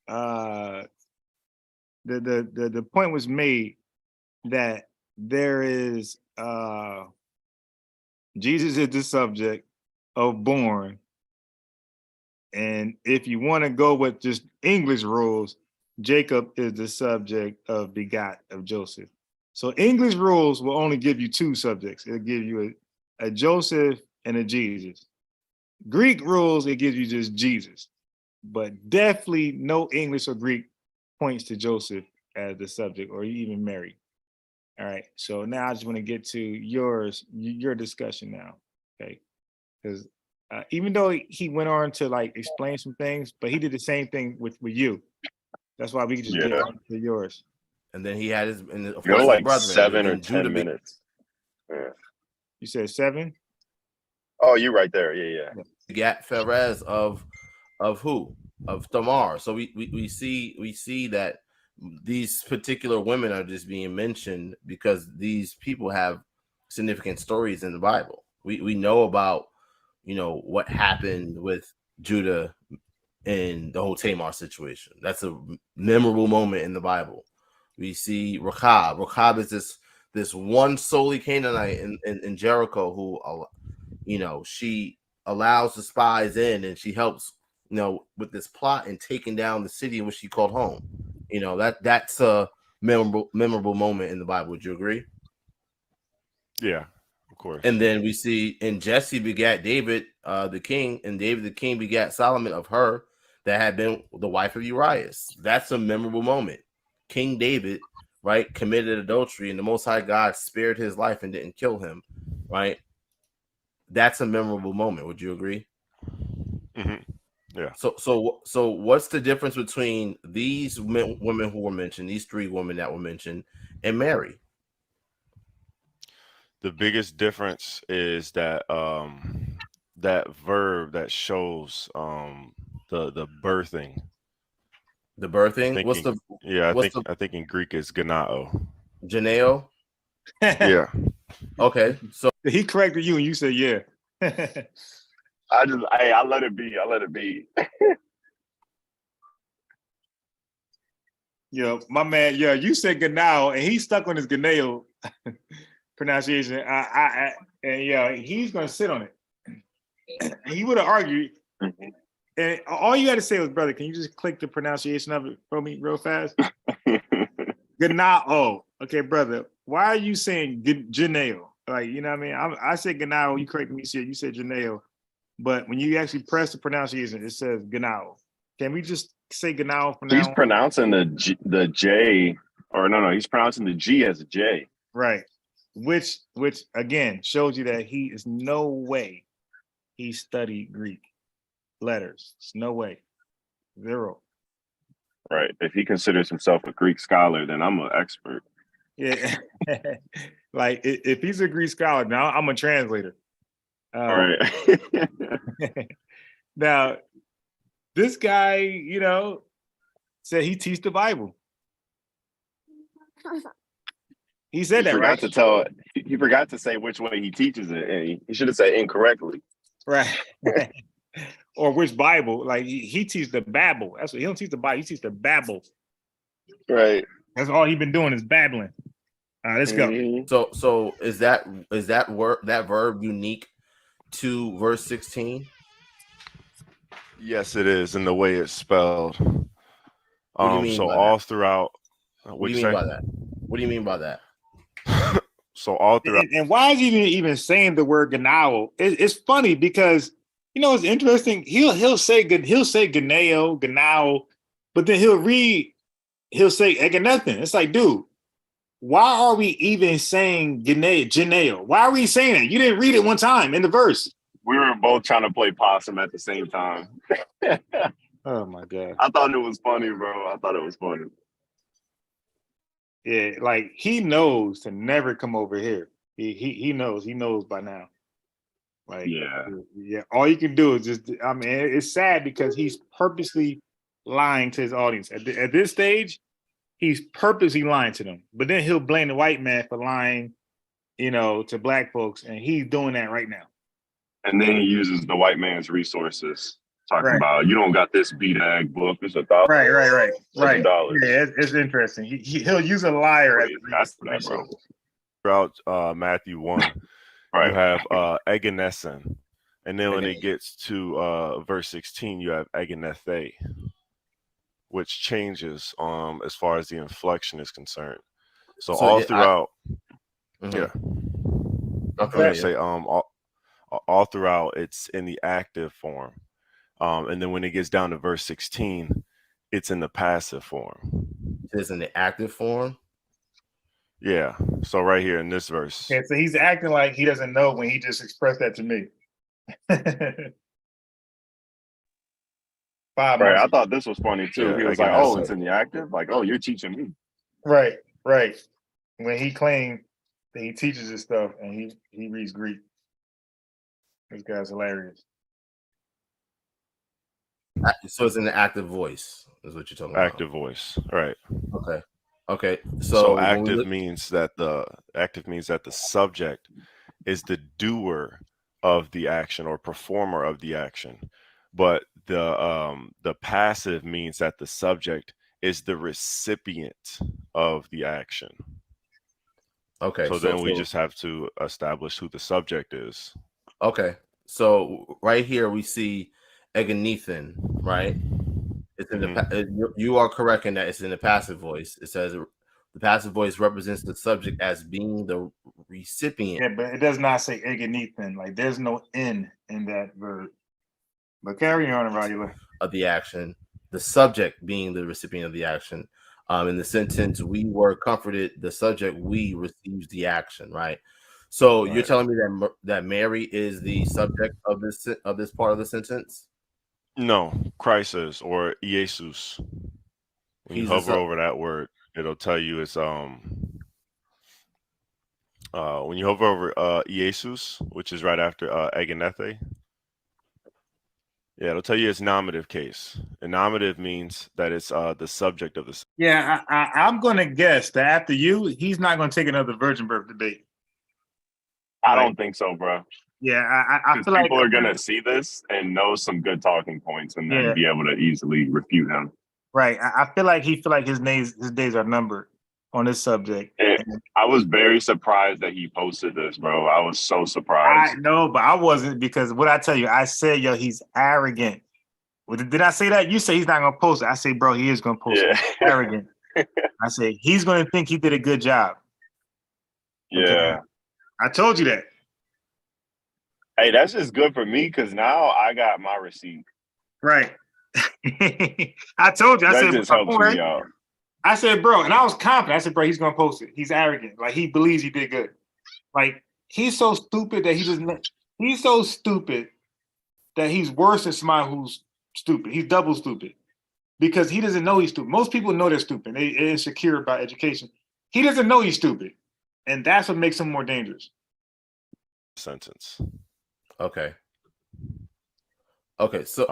the point was made that there is Jesus is the subject of born, and if you want to go with just English rules, Jacob is the subject of begot of Joseph. So English rules will only give you two subjects. It'll give you a Joseph and a Jesus. Greek rules, it gives you just Jesus, but definitely no English or Greek points to Joseph as the subject or even Mary. All right, so now I just want to get to your discussion now, okay? Because even though he went on to like explain some things, but he did the same thing with you. That's why we can just get to yours. And then he had his Go like brethren, 7 or and 10 Judah minutes. Yeah. You said 7? Oh, you right there. Yeah. begat Perez of who? Of Tamar. So we see that these particular women are just being mentioned because these people have significant stories in the Bible. We know about, what happened with Judah and the whole Tamar situation. That's a memorable moment in the Bible. We see Rechab. Rechab is this one solely Canaanite in Jericho who, she allows the spies in and she helps, with this plot and taking down the city in which she called home. That's a memorable moment in the Bible. Would you agree? Yeah, of course. And then we see, and Jesse begat David, the king, and David the king begat Solomon of her that had been the wife of Urias. That's a memorable moment. King David, right, committed adultery, and the Most High God spared his life and didn't kill him, right? That's a memorable moment. Would you agree? Mm-hmm. Yeah. So what's the difference between these women who were mentioned, these three women that were mentioned, and Mary? The biggest difference is that that verb that shows the birthing. The birthing. I think in Greek is ganao. Janeo. Yeah. Okay. So he corrected you and you said yeah. I let it be. My man, you said ganao and he stuck on his ganao pronunciation. He's gonna sit on it. And he would have argued. Mm-hmm. And all you got to say was, brother, can you just click the pronunciation of it for me real fast? Ganao. Okay, brother. Why are you saying Janeo? Like, you know what I mean? I said Ganao. You corrected me. You said Janeo. But when you actually press the pronunciation, it says Ganao. Can we just say Ganao for now? He's pronouncing the J, or no, he's pronouncing the G as a J. Right. Which again shows you that he is no way he studied Greek letters. It's no way. Zero. Right. If he considers himself a Greek scholar, then I'm an expert. Yeah. Like if he's a Greek scholar, now I'm a translator. All right. Now, this guy, said he teaches the Bible. He said that, right? He forgot to say which way he teaches it, and he should have said incorrectly. Right. Or which Bible? Like he teaches the Babel. That's what he don't teach the Bible. He teaches the Babel. Right. That's all he's been doing is babbling. All right, let's go. Mhm. So is that verb unique to verse 16? Yes, it is in the way it's spelled. What do you mean So by all that? throughout. What do you mean by that? What do you mean by that? So all throughout. And why is he even saying the word ganao? It's funny because it's interesting. He'll say ganao, ganao, but then he'll say eganethin. It's like, dude, why are we even saying ganao? Why are we saying it? You didn't read it one time in the verse. We were both trying to play possum at the same time. Oh my god. I thought it was funny, bro. I thought it was funny. Yeah, like he knows to never come over here. He knows by now. Like, yeah, all you can do is just, I mean, it's sad because he's purposely lying to his audience. At this stage, he's purposely lying to them. But then he'll blame the white man for lying, to black folks, and he's doing that right now. And then he uses the white man's resources, talking Right. about, you don't got this BDAG book. It's $1,000. Right. $1,000. Yeah, it's interesting. He'll use a liar as a That's that, bro. Throughout Matthew 1, Right. you have eganesen. And then when it gets to verse 16, you have eganethe, which changes as far as the inflection is concerned. So all throughout, yeah. Okay. Say all throughout it's in the active form. And then when it gets down to verse 16, it's in the passive form. It's in the active form? Yeah. So right here in this verse. Okay, so he's acting like he doesn't know when he just expressed that to me. Right. I thought this was funny too. He was like, "Oh, it's in the active." Like, "Oh, you're teaching me." Right. When he claimed that he teaches this stuff and he reads Greek. This guy's hilarious. So it's in the active voice, is what you're talking about. Active voice, right? Okay. So active means that the subject is the doer of the action or performer of the action, but the passive means that the subject is the recipient of the action. Okay. So then we just have to establish who the subject is. Okay. So right here we see eganethin, right? It's in the you are correct in that it's in the passive voice. It says the passive voice represents the subject as being the recipient. Yeah, but it does not say eganethin. Like there's no N in that verb. But carry on, Ahrayahla. Of the action, the subject being the recipient of the action. In the sentence, we were comforted, the subject, we receives the action, right? So you're telling me that Mary is the subject of this part of the sentence? No, Christ is, or Jesus. When you hover over that word, it'll tell you it's when you hover over Jesus, which is right after eganethe. Yeah, it'll tell you it's nominative case. And nominative means that it's the subject of the. Yeah, I'm going to guess that after you, he's not going to take another virgin birth debate. I don't think so, bro. Yeah, I feel like people are going to see this and know some good talking points and then be able to easily refute him. Right. I feel like he his days are numbered on this subject. I was very surprised that he posted this, bro. I was so surprised. I know, but I wasn't, because what I tell you, I said, yo, he's arrogant. Well, did I say that? You say he's not going to post it. I say, bro, he is going to post it. He's arrogant. I said, he's going to think he did a good job. Yeah. Okay. I told you that. Hey, that's just good for me because now I got my receipt. Right. I told you. I said, just helps me out. I said, bro, and I was confident. I said, bro, he's going to post it. He's arrogant. Like, he believes he did good. Like, he's so stupid that he's so stupid that he's worse than somebody who's stupid. He's double stupid because he doesn't know he's stupid. Most people know they're stupid. They're insecure about education. He doesn't know he's stupid. And that's what makes him more dangerous. Sentence. Okay. So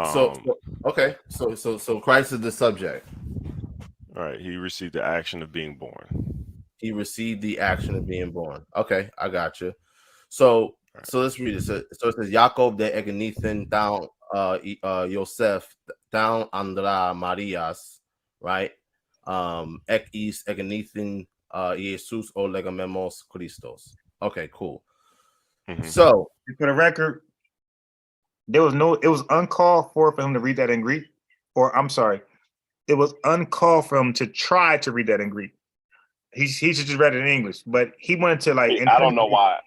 Christ is the subject. All right. He received the action of being born. He received the action of being born. Okay, I got you. So let's read it. So it says Jacob de eganethin down Yosef down Andra Marias, right? Ek is eganethin Jesus o legamemos Christos. Okay, cool. Mhm. So For the record, it was uncalled for him to read that in Greek. Or I'm sorry, it was uncalled for him to try to read that in Greek. He should just read it in English, but he wanted to like. I don't know why.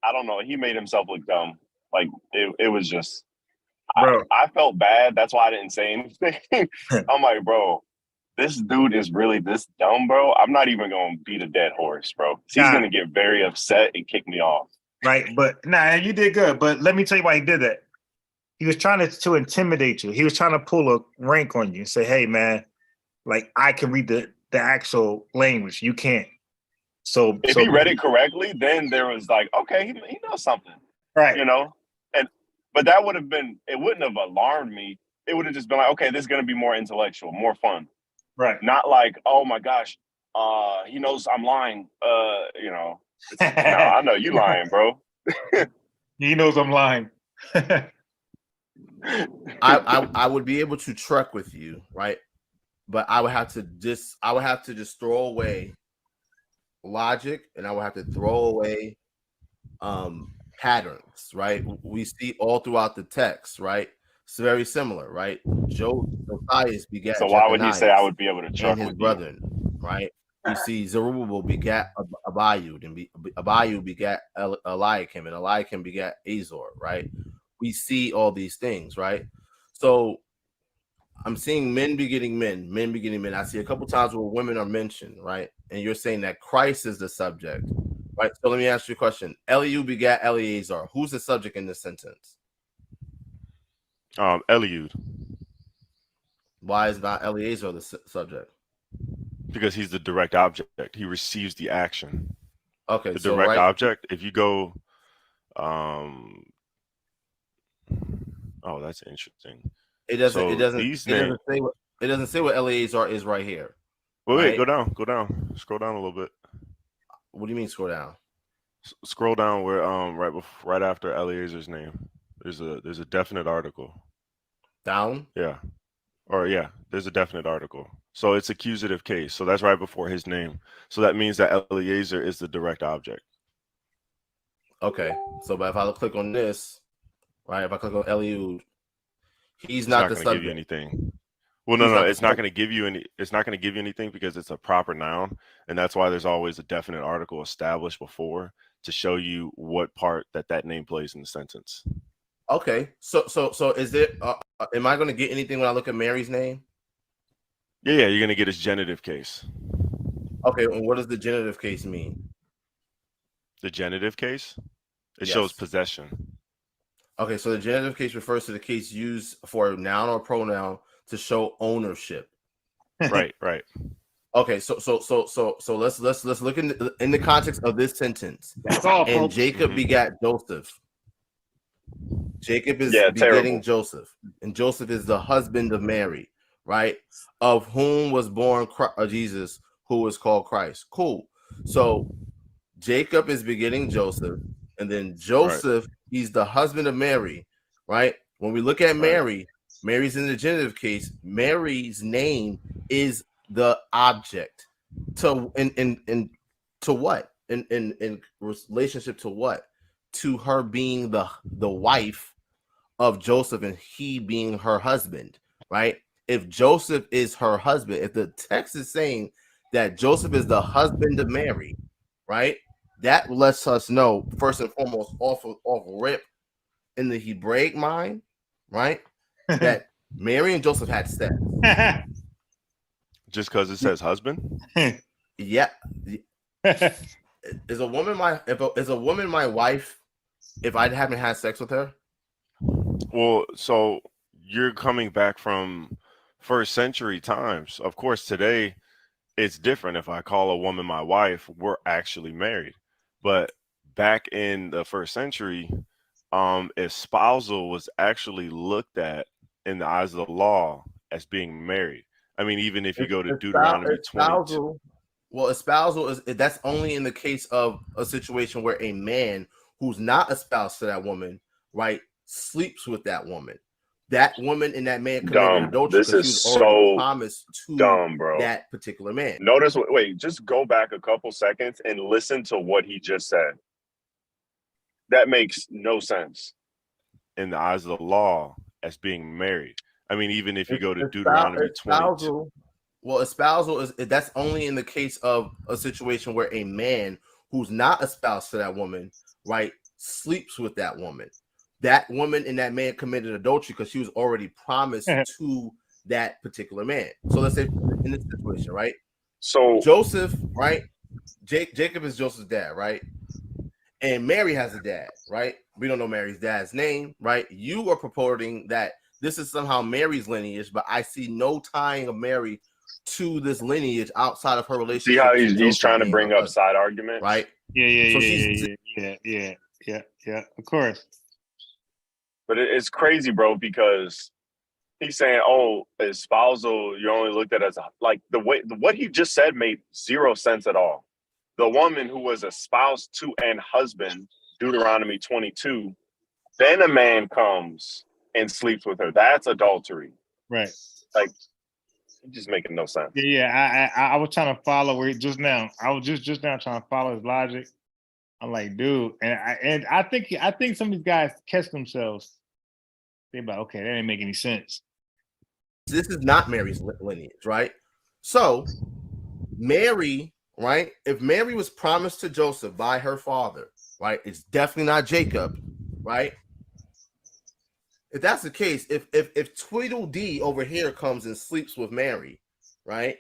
I don't know. He made himself look dumb. Like it was just. Bro. I felt bad. That's why I didn't say anything. I'm like, bro, this dude is really this dumb, bro. I'm not even gonna beat a dead horse, bro. He's Nah. gonna get very upset and kick me off. Right, but nah, you did good. But let me tell you why he did that. He was trying to intimidate you. He was trying to pull a rank on you and say, "Hey, man, like I can read the actual language. You can't." So If he read it correctly, then there was like, okay, he knows something, right? You know, but that would have been. It wouldn't have alarmed me. It would have just been like, okay, this is gonna be more intellectual, more fun, right? Not like, oh my gosh, he knows I'm lying. You know, no, I know you lying, bro. He knows I'm lying. I would be able to truck with you, right? But I would have to just throw away logic, and I would have to throw away patterns, right? We see all throughout the text, right? It's very similar, right? Josias begat So why would he say I Jeconias would be able to truck and his with brethren, right? We see Zerubbabel begat Abiud, and Abiud begat Eliakim, and Eliakim begat Azor, right? We see all these things, right? So I'm seeing men begetting men, men begetting men. I see a couple times where women are mentioned, right? And you're saying that Christ is the subject, right? So let me ask you a question. Eliud begat Eleazar. Who's the subject in this sentence? Eliud, Why is not Eleazar the subject? because he's the direct object. He receives the action. Okay, The so direct right, object. If you go, oh, that's interesting. it doesn't say what Eleazar is right here. Wait, right? go down, scroll down a little bit. What do you mean scroll down? Scroll down where right after Eleazar's name. There's a definite article. Down? Yeah. Or yeah, there's a definite article. So it's accusative case. So that's right before his name. So that means that Eleazar is the direct object. Okay. So but if I click on this, right? If I click on Eliud, he's It's not not the going to give subject. you anything. Well, He's no, not the it's not subject. going to give you any. It's not going to give you anything because it's a proper noun, and that's why there's always a definite article established before to show you what part that name plays in the sentence. Okay. So is it? Am I going to get anything when I look at Mary's name? Yeah, you're going to get his genitive case. Okay, and what does the genitive case mean? The genitive case? It Yes. shows possession. Okay, so the genitive case refers to the case used for a noun or pronoun to show ownership. Right. Okay, so let's look in the context of this sentence. That's all, And folks. Jacob begat Joseph. Jacob is begetting terrible. Joseph, and Joseph is the husband of Mary, right? Of whom was born Jesus, who is called Christ. Cool. So Jacob is begetting Joseph, and then Joseph, he's the husband of Mary, right? When we look at Mary, Mary's in the genitive case. Mary's name is the object to to what? In relationship to what? To her being the wife of Joseph and he being her husband, right? If Joseph is her husband, if the text is saying that Joseph is the husband of Mary, right? That lets us know, first and foremost, off rip in the Hebraic mind, right? That Mary and Joseph had sex. Just because it says husband? Yeah. Is a woman my wife if I haven't had sex with her? Well, so you're coming back from first century times. Of course, today it's different. If I call a woman my wife, we're actually married. But back in the first century, espousal was actually looked at in the eyes of the law as being married. I mean, even if you go to Deuteronomy 22. Well, espousal that's only in the case of a situation where a man who's not a spouse to that woman, right, sleeps with that woman. that woman and that man committed Dumb. adultery This because she is was already so promised to dumb, bro. that particular man. Notice, wait, just go back a couple seconds and listen to what he just said. That makes no sense. In the eyes of the law as being married. I mean, even if you go to Deuteronomy 22. Espousal, well, espousal is that's only in the case of a situation where a man who's not a spouse to that woman, right, sleeps with that woman. That woman and that man committed adultery because she was already promised to that particular man. So let's say in this situation, right? So Joseph, right? Jacob is Joseph's dad, right? And Mary has a dad, right? We don't know Mary's dad's name, right? You are purporting that this is somehow Mary's lineage, but I see no tying of Mary to this lineage outside of her relationship. See how he's trying to bring up side arguments, right? Yeah. Of course. But it's crazy, bro, because he's saying, "Oh, espousal, you only looked at as like what he just said made zero sense at all." The woman who was espoused to and husband, Deuteronomy 22, then a man comes and sleeps with her. That's adultery. Right. Like, it's just making no sense. Yeah. I was trying to follow where just now. I was just now trying to follow his logic. I'm like, dude, and I think some of these guys catch themselves. They're like, okay, that didn't make any sense. This is not Mary's lineage, right? So Mary, right? If Mary was promised to Joseph by her father, right? It's definitely not Jacob, right? If that's the case, if Tweedledee over here comes and sleeps with Mary, right?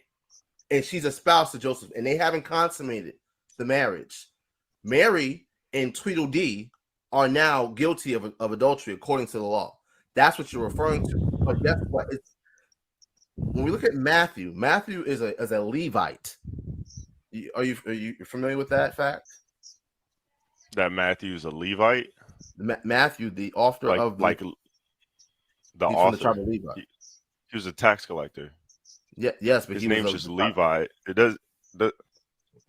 And she's a spouse to Joseph, and they haven't consummated the marriage, Mary and Tweedledee are now guilty of adultery according to the law. That's what you're referring to. But guess what? When we look at Matthew is a Levite. Are you familiar with that fact? That Matthew's a Levite? Matthew, the author of the he's author. From the tribe of Levi. He was a tax collector. Yeah, yes, but his name's just Levi. It does.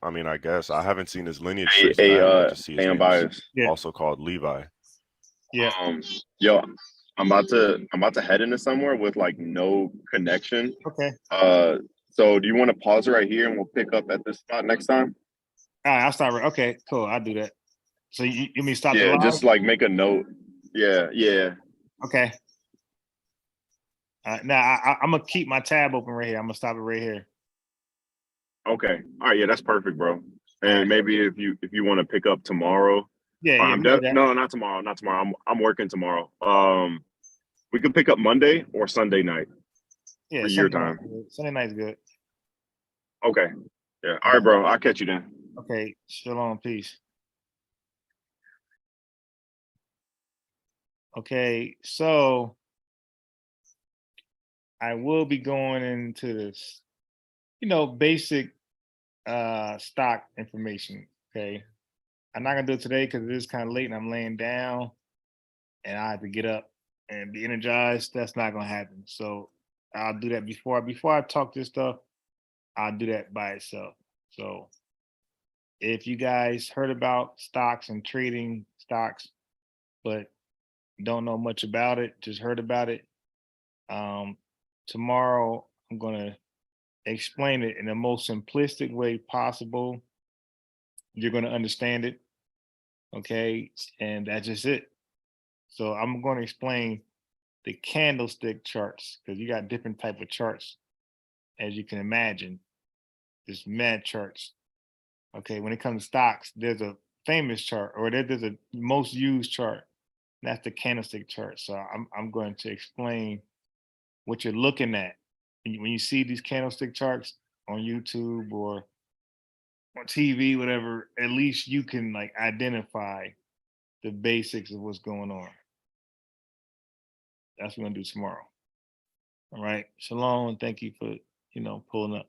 I mean, I guess I haven't seen his lineage. I just see his name also called Levi. Yeah. Yo, I'm about to head into somewhere with like no connection. Okay. So do you want to pause right here and we'll pick up at this spot next time? All right, I'll start. Okay, cool. I'll do that. So you mean stop? Yeah, just like make a note. Yeah. Okay. Now I'm gonna keep my tab open right here. I'm gonna stop it right here. Okay. All right. Yeah, that's perfect, bro. And maybe if you want to pick up tomorrow. Yeah. No, not tomorrow. Not tomorrow. I'm working tomorrow. We could pick up Monday or Sunday night. Yeah. For your time. Sunday night's good. Okay. Yeah. All right, bro. I'll catch you then. Okay. Shalom. Peace. Okay. So I will be going into this, basic stock information. Okay. I'm not gonna do it today because it is kind of late and I'm laying down and I have to get up and be energized. That's not gonna happen. So I'll do that before I talk this stuff. I'll do that by itself. So if you guys heard about stocks and trading stocks, but don't know much about it, just heard about it, tomorrow I'm gonna explain it in the most simplistic way possible. You're gonna understand it, okay? And that's just it. So I'm going to explain the candlestick charts because you got different type of charts, as you can imagine. There's mad charts. Okay, when it comes to stocks, there's a famous chart, or there's a most used chart. That's the candlestick chart. So I'm going to explain what you're looking at when you see these candlestick charts on YouTube or on TV, whatever. At least you can like identify the basics of what's going on. That's what we're gonna do tomorrow. All right. Shalom. Thank you for, pulling up.